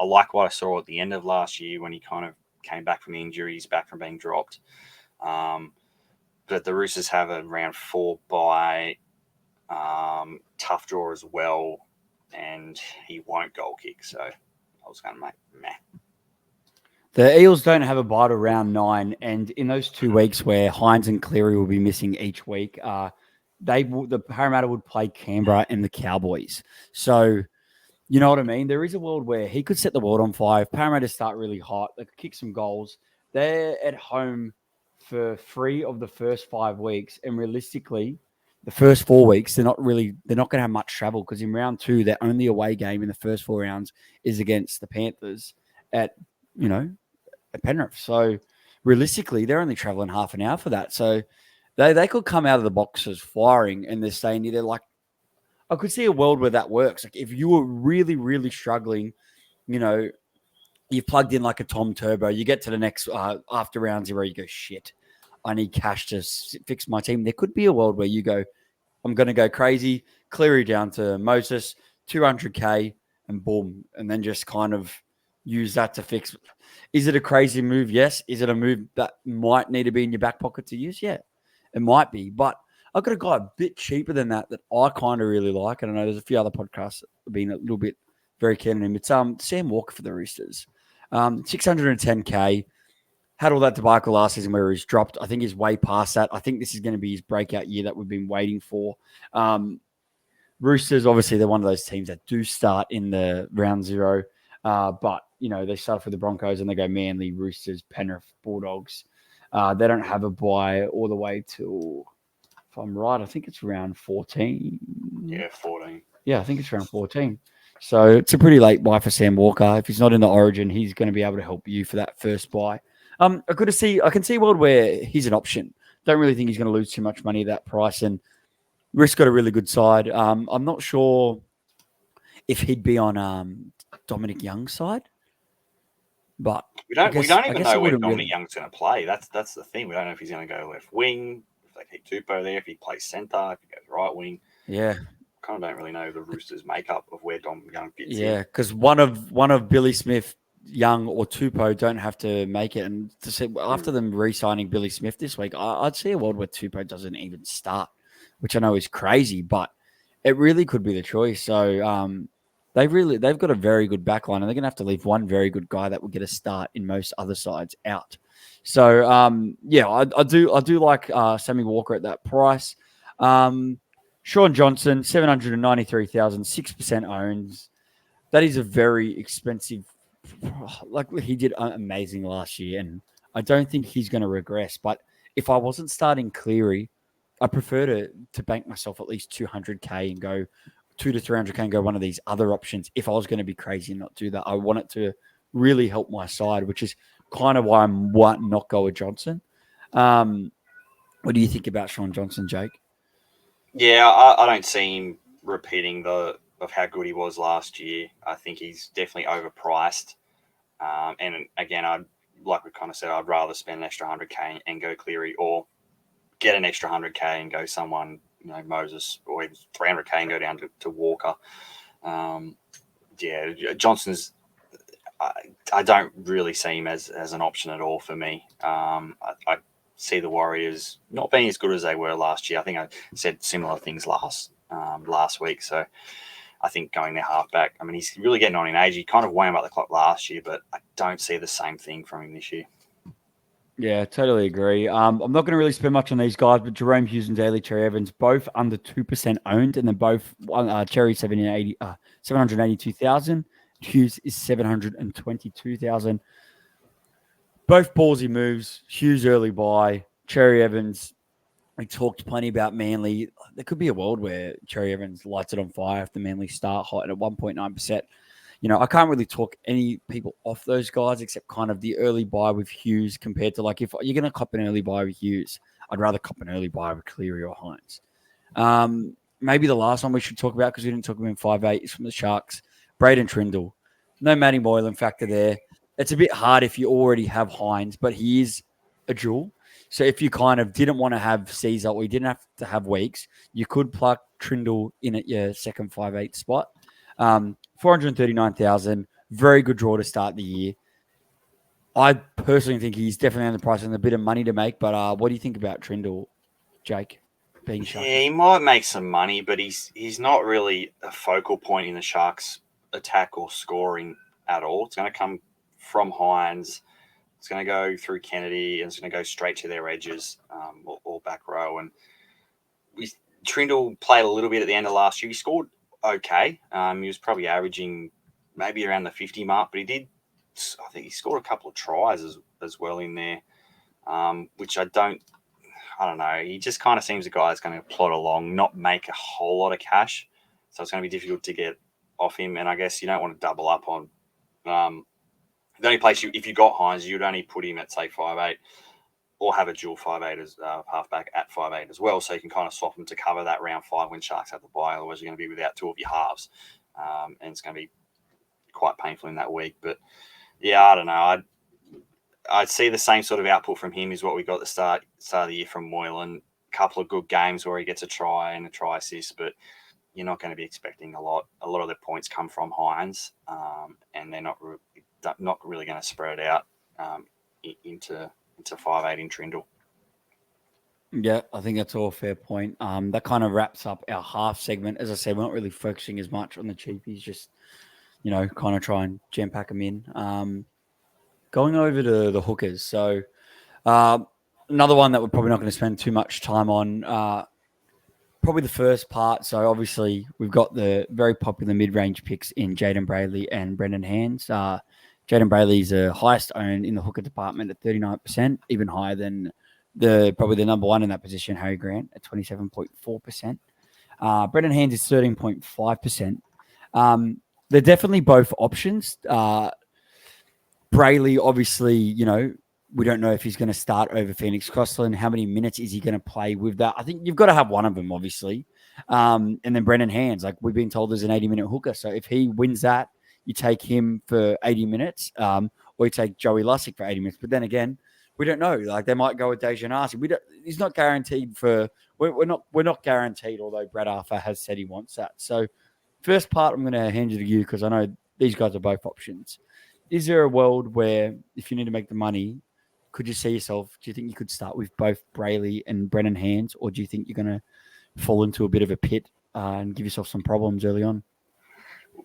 like what I saw at the end of last year when he kind of came back from injuries, back from being dropped. But the Roosters have a round 4 bye, tough draw as well, and he won't goal kick. So I was going to make meh. The Eels don't have a bye to round 9, and in those 2 weeks where Hines and Cleary will be missing each week, the Parramatta would play Canberra and the Cowboys. So You know what I mean? There is a world where he could set the world on fire. If Parramatta start really hot, they could kick some goals. They're at home for 3 of the first 5 weeks, and realistically, the first 4 weeks they're not going to have much travel because in round 2, their only away game in the first 4 rounds is against the Panthers at you know at Penrith. So realistically, they're only traveling half an hour for that. So they could come out of the boxes firing, and they're staying there like I could see a world where that works. Like if you were really, really struggling, you know, you've plugged in like a Tom Turbo, you get to the next after round 0, you go, shit, I need cash to fix my team. There could be a world where you go, I'm going to go crazy, Cleary down to Moses, 200K, and boom. And then just kind of use that to fix. Is it a crazy move? Yes. Is it a move that might need to be in your back pocket to use? Yeah, it might be. But I've got a guy a bit cheaper than that I kind of really like. And I know there's a few other podcasts that have been a little bit very keen on him. It's Sam Walker for the Roosters. 610K. Had all that debacle last season where he's dropped. I think he's way past that. I think this is going to be his breakout year that we've been waiting for. Roosters, obviously, they're one of those teams that do start in the round 0. But, they start off with the Broncos and they go Manly, Roosters, Penrith, Bulldogs. They don't have a bye all the way till, if I'm right, I think it's round 14. Yeah, 14. Yeah, I think it's round 14. So it's a pretty late buy for Sam Walker. If he's not in the Origin, he's going to be able to help you for that first buy. I can see a world where he's an option. Don't really think he's going to lose too much money at that price, and Risk got a really good side. I'm not sure if he'd be on Dominic Young's side, but we don't even know where Dominic really... Young's going to play. That's the thing. We don't know if he's going to go left wing, if they keep Tupou there, if he plays centre, if he goes right wing. Yeah. Kind of don't really know the Roosters' makeup of where Dom Young fits in. Yeah, because one of Billy Smith, Young, or Tupou don't have to make it. And to say, after them re-signing Billy Smith this week, I'd see a world where Tupou doesn't even start, which I know is crazy, but it really could be the choice. So they've got a very good backline, and they're gonna have to leave one very good guy that will get a start in most other sides out. So I do like Sammy Walker at that price. Sean Johnson, 793,000, 6% owns. That is a very expensive. Like he did amazing last year, and I don't think he's going to regress. But if I wasn't starting Cleary, I prefer to bank myself at least 200K and go 200 to 300K and go one of these other options. If I was going to be crazy and not do that, I want it to really help my side, which is kind of why I might not go with Johnson. What do you think about Sean Johnson, Jake? Yeah, I don't see him repeating of how good he was last year. I think he's definitely overpriced. And again, like we kind of said, I'd rather spend an extra 100K and go Cleary, or get an extra 100K and go someone, Moses, or even 300K and go down to Walker. Johnson's. I don't really see him as an option at all for me. I see the Warriors not being as good as they were last year. I think I said similar things last week. So I think going their halfback, I mean, he's really getting on in age. He kind of wound up the clock last year, but I don't see the same thing from him this year. Yeah, totally agree. I'm not going to really spend much on these guys, but Jerome Hughes and Daly Cherry Evans, both under 2% owned, and then both Cherry 782,000. Hughes is 722,000. Both ballsy moves. Hughes early buy. Cherry Evans, we talked plenty about Manly. There could be a world where Cherry Evans lights it on fire if the Manly start hot at 1.9%. I can't really talk any people off those guys except kind of the early buy with Hughes compared to if you're going to cop an early buy with Hughes, I'd rather cop an early buy with Cleary or Hines. Maybe the last one we should talk about, because we didn't talk about him 5'8", is from the Sharks, Braden Trindle. No Matty Moylan factor there. It's a bit hard if you already have Hines, but he is a jewel. So if you kind of didn't want to have Caesar or you didn't have to have Weeks, you could pluck Trindle in at your second 5'8" spot. 439,000, very good draw to start the year. I personally think he's definitely on the price and a bit of money to make. But what do you think about Trindle, Jake? Being Sharks? Yeah, he might make some money, but he's not really a focal point in the Sharks' attack or scoring at all. It's going to come from Hines. It's going to go through Kennedy, and it's going to go straight to their edges or back row. And Trindle played a little bit at the end of last year. He scored okay. He was probably averaging maybe around the 50 mark, but I think he scored a couple of tries as well in there, which I don't know. He just kind of seems a guy that's going to plod along, not make a whole lot of cash. So it's going to be difficult to get off him. And I guess you don't want to double up on. The only place if you got Hines, you'd only put him at, say, 5'8", or have a dual 5'8" as halfback at 5'8" as well. So you can kind of swap them to cover that round 5 when Sharks have the bye. Otherwise, you're going to be without 2 of your halves. And it's going to be quite painful in that week. But, yeah, I don't know. I'd see the same sort of output from him as what we got at the start of the year from Moylan. A couple of good games where he gets a try and a try assist, but you're not going to be expecting a lot. A lot of the points come from Hines, and they're not really going to spread it out into 5'8" in Trindle. Yeah, I think that's all a fair point. That kind of wraps up our half segment. As I said, we're not really focusing as much on the cheapies, just, kind of try and jam pack them in. Going over to the hookers. So another one that we're probably not going to spend too much time on, probably the first part. So obviously we've got the very popular mid-range picks in Jaden Brayley and Brendan Hands. Jaden Brayley is the highest owned in the hooker department at 39%, even higher than probably the number one in that position, Harry Grant, at 27.4%. Brendan Hands is 13.5%. They're definitely both options. Brayley, obviously, we don't know if he's going to start over Phoenix Crossland. How many minutes is he going to play with that? I think you've got to have one of them, obviously. And then Brendan Hands, like we've been told, is an 80-minute hooker. So if he wins that, you take him for 80 minutes, or you take Joey Lussick for 80 minutes. But then again, we don't know. Like they might go with Dejan Arce. He's not guaranteed for. We're not guaranteed. Although Brad Arthur has said he wants that. So first part, I'm going to hand it to you because I know these guys are both options. Is there a world where if you need to make the money, could you see yourself? Do you think you could start with both Brayley and Brendan Hands, or do you think you're going to fall into a bit of a pit and give yourself some problems early on?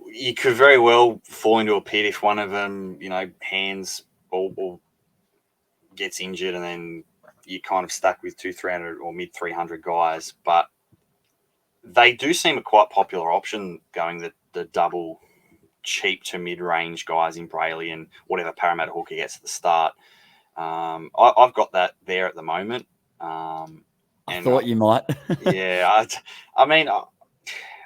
You could very well fall into a pit if one of them, Hands or gets injured, and then you're kind of stuck with 300 or mid 300 guys. But they do seem a quite popular option, going the double cheap to mid-range guys in Brayley and whatever Parramatta hooker gets at the start. I've got that there at the moment. I thought you might. Yeah. I mean,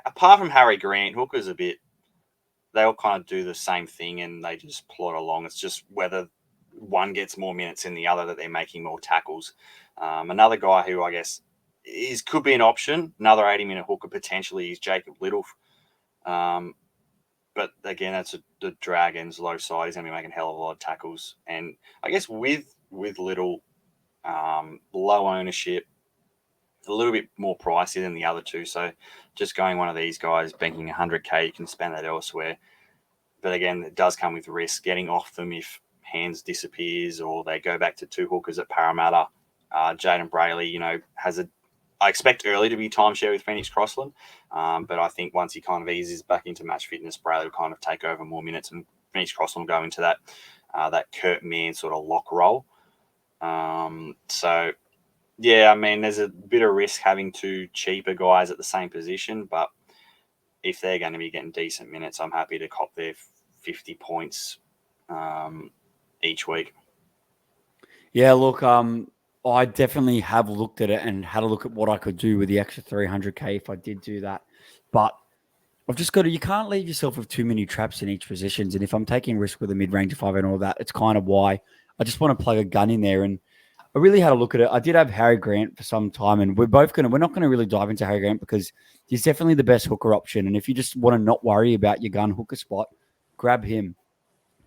apart from Harry Grant, hookers they all kind of do the same thing and they just plod along. It's just whether one gets more minutes than the other that they're making more tackles. Another guy who I guess could be an option, another 80-minute hooker potentially, is Jacob Little. But again, that's the Dragons' low side. He's going to be making a hell of a lot of tackles. And I guess with Little, low ownership, a little bit more pricey than the other two. So just going one of these guys, banking 100K, you can spend that elsewhere. But again, it does come with risk getting off them if Hands disappears or they go back to 2 hookers at Parramatta. Jaden Brayley, I expect early to be timeshare with Phoenix Crossland, but I think once he kind of eases back into match fitness, Brayley will kind of take over more minutes, and Phoenix Crossland will go into that Kurt Mann sort of lock role. So, yeah, I mean, there's a bit of risk having 2 cheaper guys at the same position, but if they're going to be getting decent minutes, I'm happy to cop their 50 points each week. Yeah, look, I definitely have looked at it and had a look at what I could do with the extra 300K if I did do that. But I've just got to, you can't leave yourself with too many traps in each positions. And if I'm taking risk with a mid-range 5 and all that, it's kind of why I just want to plug a gun in there. And I really had a look at it. I did have Harry Grant for some time, and we're not going to really dive into Harry Grant because he's definitely the best hooker option. And if you just want to not worry about your gun hooker spot, grab him.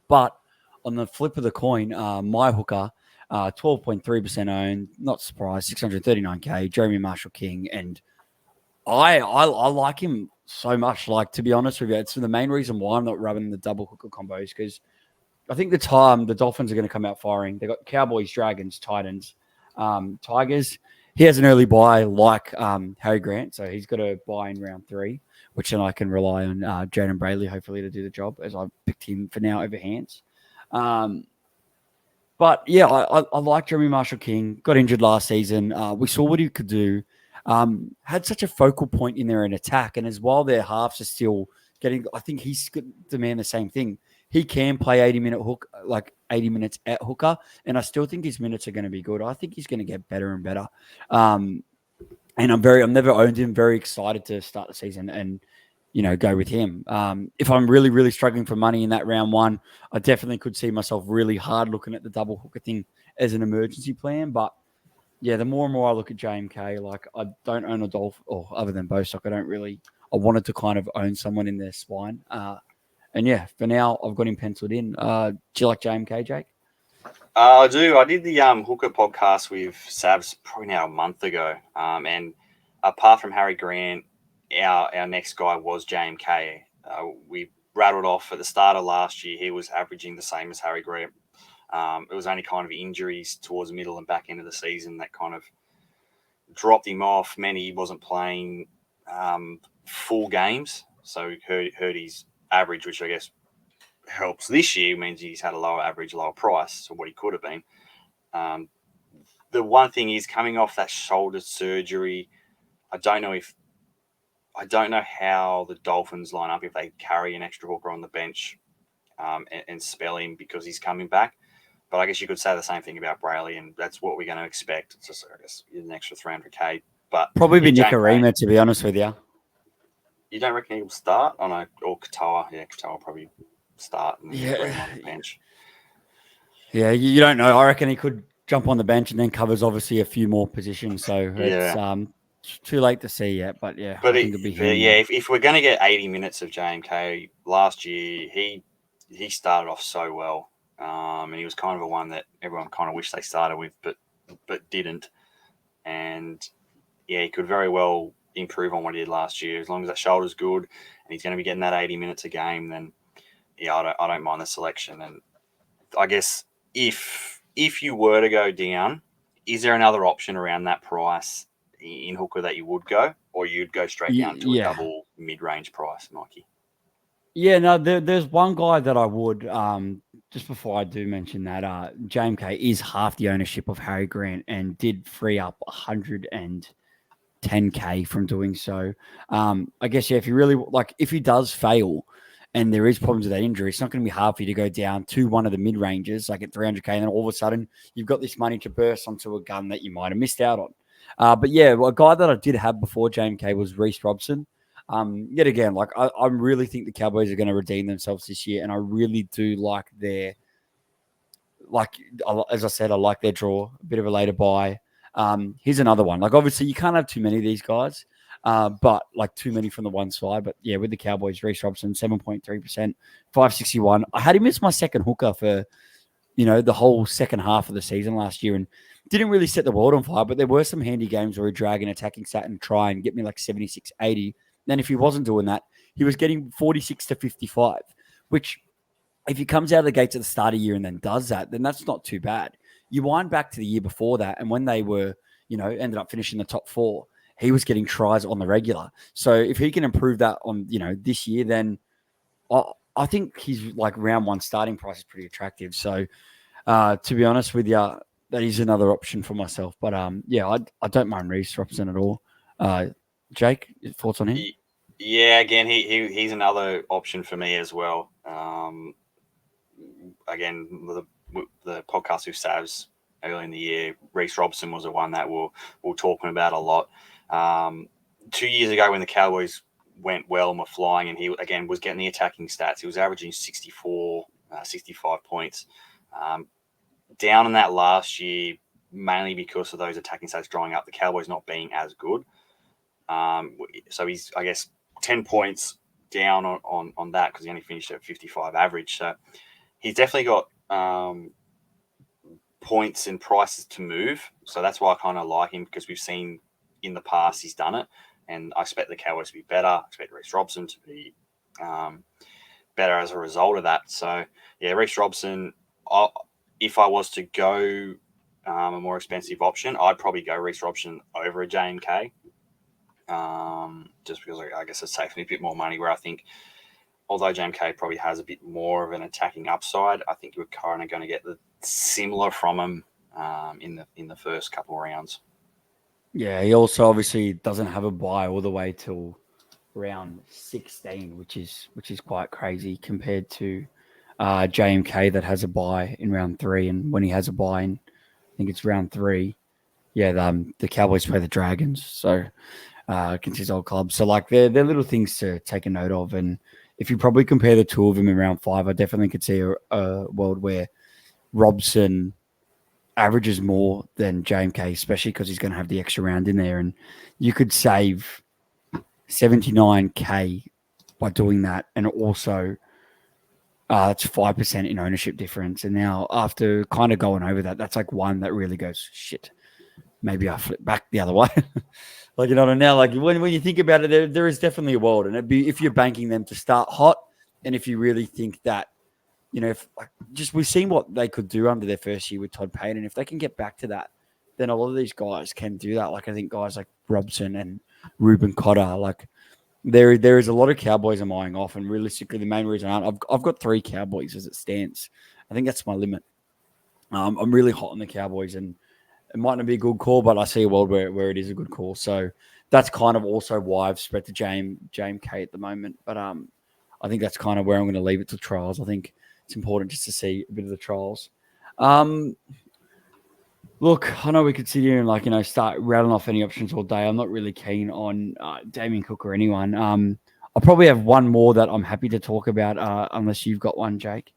But on the flip of the coin, my hooker, 12.3% owned, not surprised, 639K, Jeremy Marshall-King. And I like him so much. Like, to be honest with you, it's the main reason why I'm not rubbing the double hooker combos, because I think the Dolphins are going to come out firing. They've got Cowboys, Dragons, Titans, Tigers. He has an early buy like Harry Grant, so he's got a buy in round 3, which then I can rely on Jaden Brayley, hopefully, to do the job, as I've picked him for now over Hands. But yeah, I like Jeremy Marshall-King. Got injured last season. We saw what he could do had such a focal point in there in attack. And as while their halves are still getting, I think he's going to demand the same thing. He can play 80-minute hook, like 80 minutes at hooker, and I still think his minutes are going to be good. I think he's going to get better and better. And I've never owned him. Very excited to start the season and go with him. If I'm really, really struggling for money in that round one, I definitely could see myself really hard looking at the double hooker thing as an emergency plan. But yeah, the more and more I look at JMK, like I don't own a Dolphin, or other than Bostock, I wanted to kind of own someone in their spine. And yeah, for now, I've got him penciled in. Do you like JMK, Jake? I do. I did the hooker podcast with Savs probably now a month ago. And apart from Harry Grant, our next guy was JMK. We rattled off at the start of last year. He was averaging the same as Harry Grant. It was only kind of injuries towards the middle and back end of the season that kind of dropped him off. He wasn't playing full games, so hurt his average, which I guess helps this year. Means he's had a lower average, lower price, so what he could have been. The one thing is coming off that shoulder surgery. I don't know how the Dolphins line up if they carry an extra hooker on the bench and spell him because he's coming back. But I guess you could say the same thing about Brayley, and that's what we're going to expect. It's just, I guess, an extra 300K. But probably be Nicarima, to be honest with you. You don't reckon he'll start? Oh no, or Katoa. Yeah, Katoa will probably start and bring him on the bench. Yeah, you don't know. I reckon he could jump on the bench and then covers obviously a few more positions. So it's too late to see yet. But yeah, I think it'll be him. Yeah, if we're going to get 80 minutes of JMK, last year he started off so well. And he was kind of a one that everyone kind of wished they started with, but didn't. And yeah, he could very well improve on what he did last year. As long as that shoulder's good and he's going to be getting that 80 minutes a game, then yeah, I don't mind the selection. And I guess if you were to go down, is there another option around that price in hooker that you would go, or you'd go straight down to a double mid-range price, Mikey? Yeah, no, there's one guy that I would, just before I do mention that, JMK is half the ownership of Harry Grant and did free up 110K from doing so. I guess, yeah, if he does fail and there is problems with that injury, it's not going to be hard for you to go down to one of the mid-ranges, like at 300K, and then all of a sudden you've got this money to burst onto a gun that you might have missed out on. But yeah, a guy that I did have before JMK was Reece Robson. Yet again, like I really think the Cowboys are going to redeem themselves this year, and I really do like as I said, I like their draw, a bit of a later buy. Here's another one. Like obviously you can't have too many of these guys, but like too many from the one side. But yeah, with the Cowboys, Reece Robson, 7.3%, 561. I had him as my second hooker for the whole second half of the season last year, and didn't really set the world on fire. But there were some handy games where he'd drag an attacking stat and try and get me like 76, 80. Then if he wasn't doing that, he was getting 46 to 55, which if he comes out of the gates at the start of the year and then does that, then that's not too bad. You wind back to the year before that, and when they were, ended up finishing the top 4, he was getting tries on the regular. So if he can improve that on, this year, then I think his like round one starting price is pretty attractive. So to be honest with you, that is another option for myself. But yeah, I don't mind Reece Robson at all. Jake, thoughts on him? Yeah, again, he's another option for me as well. Again, the podcast with Savs early in the year, Reece Robson was the one that we're talking about a lot. 2 years ago when the Cowboys went well and were flying, and he again was getting the attacking stats. He was averaging 64, 65 points. Down in that last year, mainly because of those attacking stats drying up, the Cowboys not being as good. So he's, I guess, 10 points down on that because he only finished at 55 average. So he's definitely got points and prices to move. So that's why I kind of like him, because we've seen in the past he's done it. And I expect the Cowboys to be better. I expect Reece Robson to be better as a result of that. So, yeah, Reece Robson, if I was to go a more expensive option, I'd probably go Reece Robson over a JMK. Just because I guess it saves me a bit more money, where I think although JMK probably has a bit more of an attacking upside, I think you're kind of going to get the similar from him in the first couple of rounds. Yeah, he also obviously doesn't have a bye all the way till round 16, which is quite crazy compared to JMK that has a bye in round 3, and when he has a bye in, I think it's round 3. Yeah, the Cowboys play the Dragons, so against his old club. So like they're little things to take a note of, and if you probably compare the two of them in round 5, I definitely could see a world where Robson averages more than JMK, especially because he's going to have the extra round in there, and you could save 79K by doing that, and also that's 5% in ownership difference. And now after kind of going over that, that's like one that really goes shit. Maybe I flip back the other way. Like, you know, now, like when you think about it, there is definitely a world, and it'd be if you're banking them to start hot, and if you really think that, you know, if like just we've seen what they could do under their first year with Todd Payne, and if they can get back to that, then a lot of these guys can do that. Like I think guys like Robson and Ruben Cotter, like there is a lot of Cowboys I'm eyeing off, and realistically, the main reason I've got 3 Cowboys as it stands. I think that's my limit. I'm really hot on the Cowboys, and it might not be a good call, but I see a world where it is a good call. So that's kind of also why I've spread to James K at the moment. But I think that's kind of where I'm going to leave it to trials. I think it's important just to see a bit of the trials. Look, I know we could sit here and, like, you know, start rattling off any options all day. I'm not really keen on Damien Cook or anyone. I'll probably have one more that I'm happy to talk about, unless you've got one, Jake.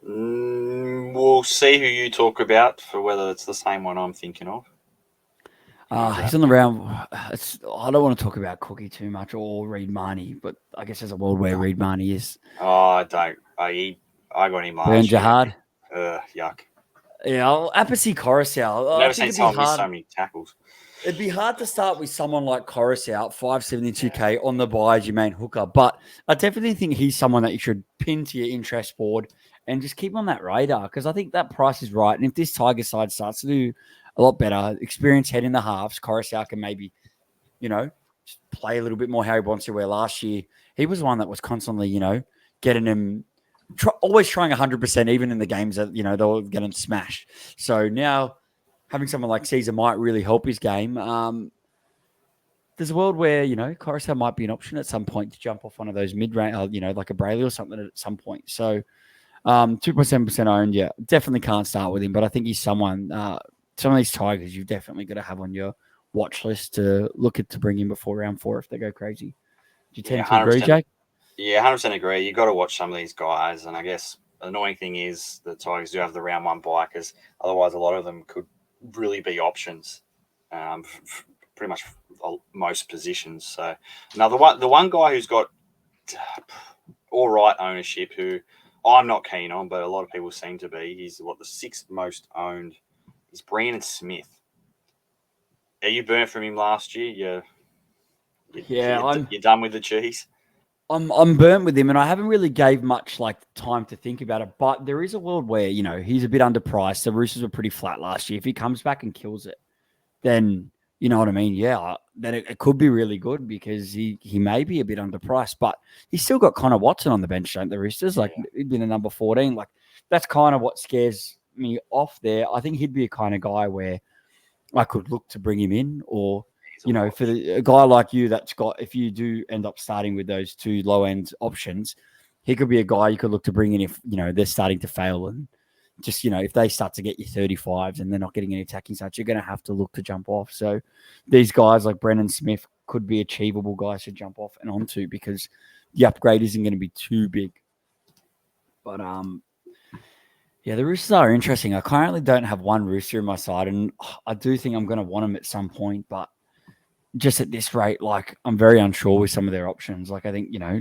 We'll see who you talk about for whether it's the same one I'm thinking of. He's on the round. I don't want to talk about Cookie too much or Reed Marnie, but I guess there's a world where Reed Marnie is. Oh, I don't. I got him Burn last year. Jihad. Yuck. Yeah, Apathy Coruscant. Never seen someone miss so many tackles. It'd be hard to start with someone like Coruscant, 572K on the buy as your main hooker, but I definitely think he's someone that you should pin to your interest board and just keep on that radar, because I think that price is right. And if this Tiger side starts to do a lot better, experienced head in the halves, Coruscant can maybe, you know, just play a little bit more how he wants to. Where last year he was one that was constantly, you know, getting him, always trying 100%, even in the games that, you know, they were getting smashed. So now having someone like Caesar might really help his game. There's a world where, you know, Coruscant might be an option at some point to jump off one of those mid-range, you know, like a Brayley or something at some point. So 2.7% owned, yeah, definitely can't start with him, but I think he's someone, some of these Tigers you've definitely got to have on your watch list to look at to bring in before round 4 if they go crazy. Do you tend to agree, Jake? Yeah, 100% agree. You've got to watch some of these guys, and I guess the annoying thing is the Tigers do have the round 1 bye, because otherwise a lot of them could really be options, pretty much most positions. So now the one guy who's got all right ownership, who I'm not keen on, but a lot of people seem to be. He's the 6th most owned. Is Brandon Smith. Are you burnt from him last year? You're done with the cheese. I'm burnt with him, and I haven't really gave much like time to think about it. But there is a world where, you know, he's a bit underpriced. The Roosters were pretty flat last year. If he comes back and kills it, then you know what I mean. Yeah, then it could be really good, because he may be a bit underpriced, but he's still got Connor Watson on the bench, don't the Roosters? Like he'd been a number 14. Like that's kind of what scares me off there. I think he'd be a kind of guy where I could look to bring him in, or, you know, for a guy like you that's got, if you do end up starting with those 2 low end options, he could be a guy you could look to bring in if, you know, they're starting to fail, and just, you know, if they start to get you 35s and they're not getting any attacking stats, you're going to have to look to jump off. So these guys like Brennan Smith could be achievable guys to jump off and onto, because the upgrade isn't going to be too big. But yeah, the Roosters are interesting. I currently don't have one Rooster in my side, and I do think I'm going to want them at some point, but just at this rate, like, I'm very unsure with some of their options. Like, I think, you know,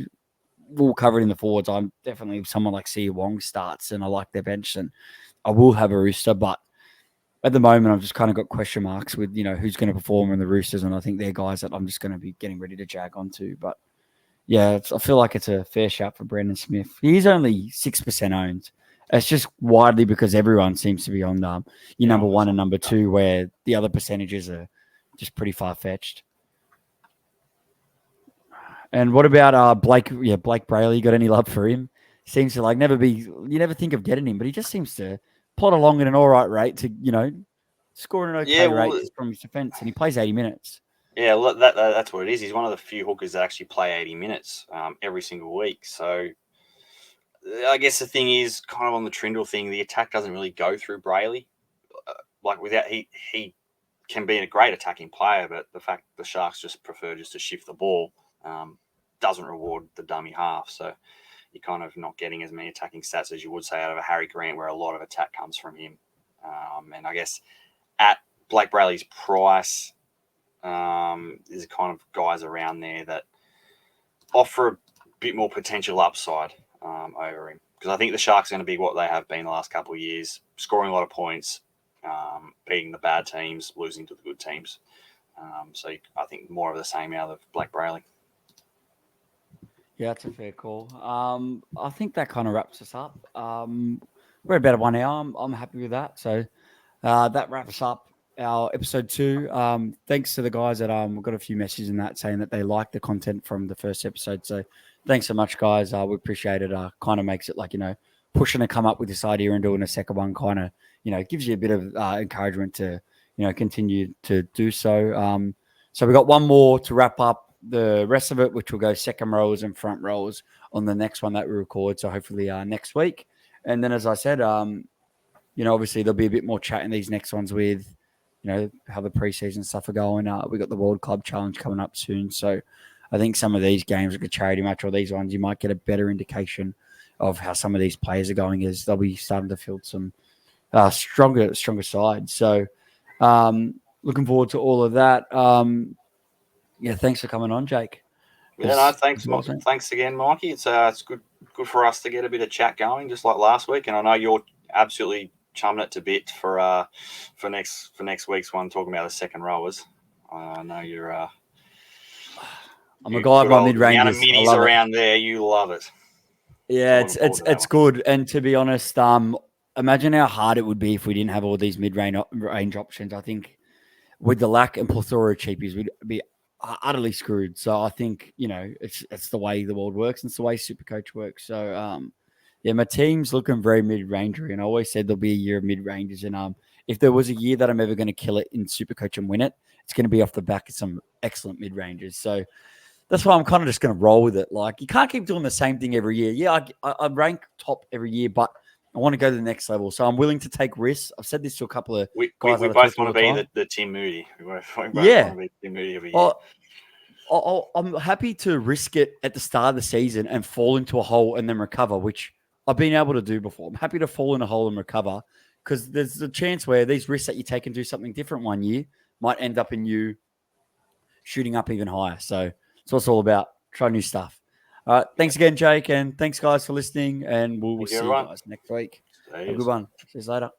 we'll cover it in the forwards. I'm definitely, if someone like Sia Wong starts and I like their bench, then I will have a Rooster. But at the moment, I've just kind of got question marks with, you know, who's going to perform in the Roosters, and I think they're guys that I'm just going to be getting ready to jag onto. But yeah, I feel like it's a fair shout for Brendan Smith. He's only 6% owned. It's just widely because everyone seems to be on your number 1 and number 2, where the other percentages are just pretty far-fetched. And what about Blake? Yeah, Blake Brayley. You got any love for him? Seems to you never think of getting him, but he just seems to plod along at an all right rate to, you know, scoring an Yeah, okay well, rate just from his defence, and he plays 80 minutes. yeah, that's what it is. He's one of the few hookers that actually play 80 minutes every single week. So I guess the thing is kind of on the Trindle thing, the attack doesn't really go through Brayley. Like without he can be a great attacking player, but the fact the Sharks just prefer just to shift the ball doesn't reward the dummy half. So you're kind of not getting as many attacking stats as you would say out of a Harry Grant, where a lot of attack comes from him. And I guess at Blake Brayley's price, there's kind of guys around there that offer a bit more potential upside over him. Because I think the Sharks are going to be what they have been the last couple of years, scoring a lot of points, beating the bad teams, losing to the good teams. So I think more of the same out of Blake Brayley. Yeah, that's a fair call. I think that kind of wraps us up. We're about 1 hour. I'm happy with that. So that wraps up our episode 2. Thanks to the guys that we got a few messages in that saying that they like the content from the first episode. So thanks so much, guys. We appreciate it. Kind of makes it like, pushing to come up with this idea and doing a second one kind of, gives you a bit of encouragement to, continue to do so. So we got one more to wrap up the rest of it, which will go second rows and front rows on the next one that we record. So hopefully next week. And then, as I said, obviously there'll be a bit more chat in these next ones with, how the preseason stuff are going. We got the World Club Challenge coming up soon. So I think some of these games, like a charity match or these ones, you might get a better indication of how some of these players are going as they'll be starting to field some stronger sides. So looking forward to all of that. Yeah, thanks for coming on, Jake. Yeah, no, thanks. Thanks again, Mikey. It's good for us to get a bit of chat going, just like last week. And I know you're absolutely chumming it to bit for next week's one, talking about the second rowers. I know you're. I'm a guy of my mid ranges. Minis around there, you love it. Yeah, it's good. And to be honest, imagine how hard it would be if we didn't have all these mid range options. I think with the lack and plethora of cheapies, we'd be utterly screwed. So I think it's the way the world works, and it's the way SuperCoach works. So yeah, my team's looking very mid rangery, and I always said there'll be a year of mid ranges. And if there was a year that I'm ever going to kill it in SuperCoach and win it, it's going to be off the back of some excellent mid ranges. So that's why I'm kind of just going to roll with it. Like, you can't keep doing the same thing every year. Yeah, I rank top every year, but I want to go to the next level. So I'm willing to take risks. I've said this to a couple of guys. We both want to be the Tim Moody. We both want to be Tim Moody every year. I'm happy to risk it at the start of the season and fall into a hole and then recover, which I've been able to do before. I'm happy to fall in a hole and recover because there's a chance where these risks that you take and do something different one year might end up in you shooting up even higher. So it's what it's all about. Try new stuff. All right. Thanks again, Jake. And thanks, guys, for listening. And we'll see you guys next week. Have a good one. See you later.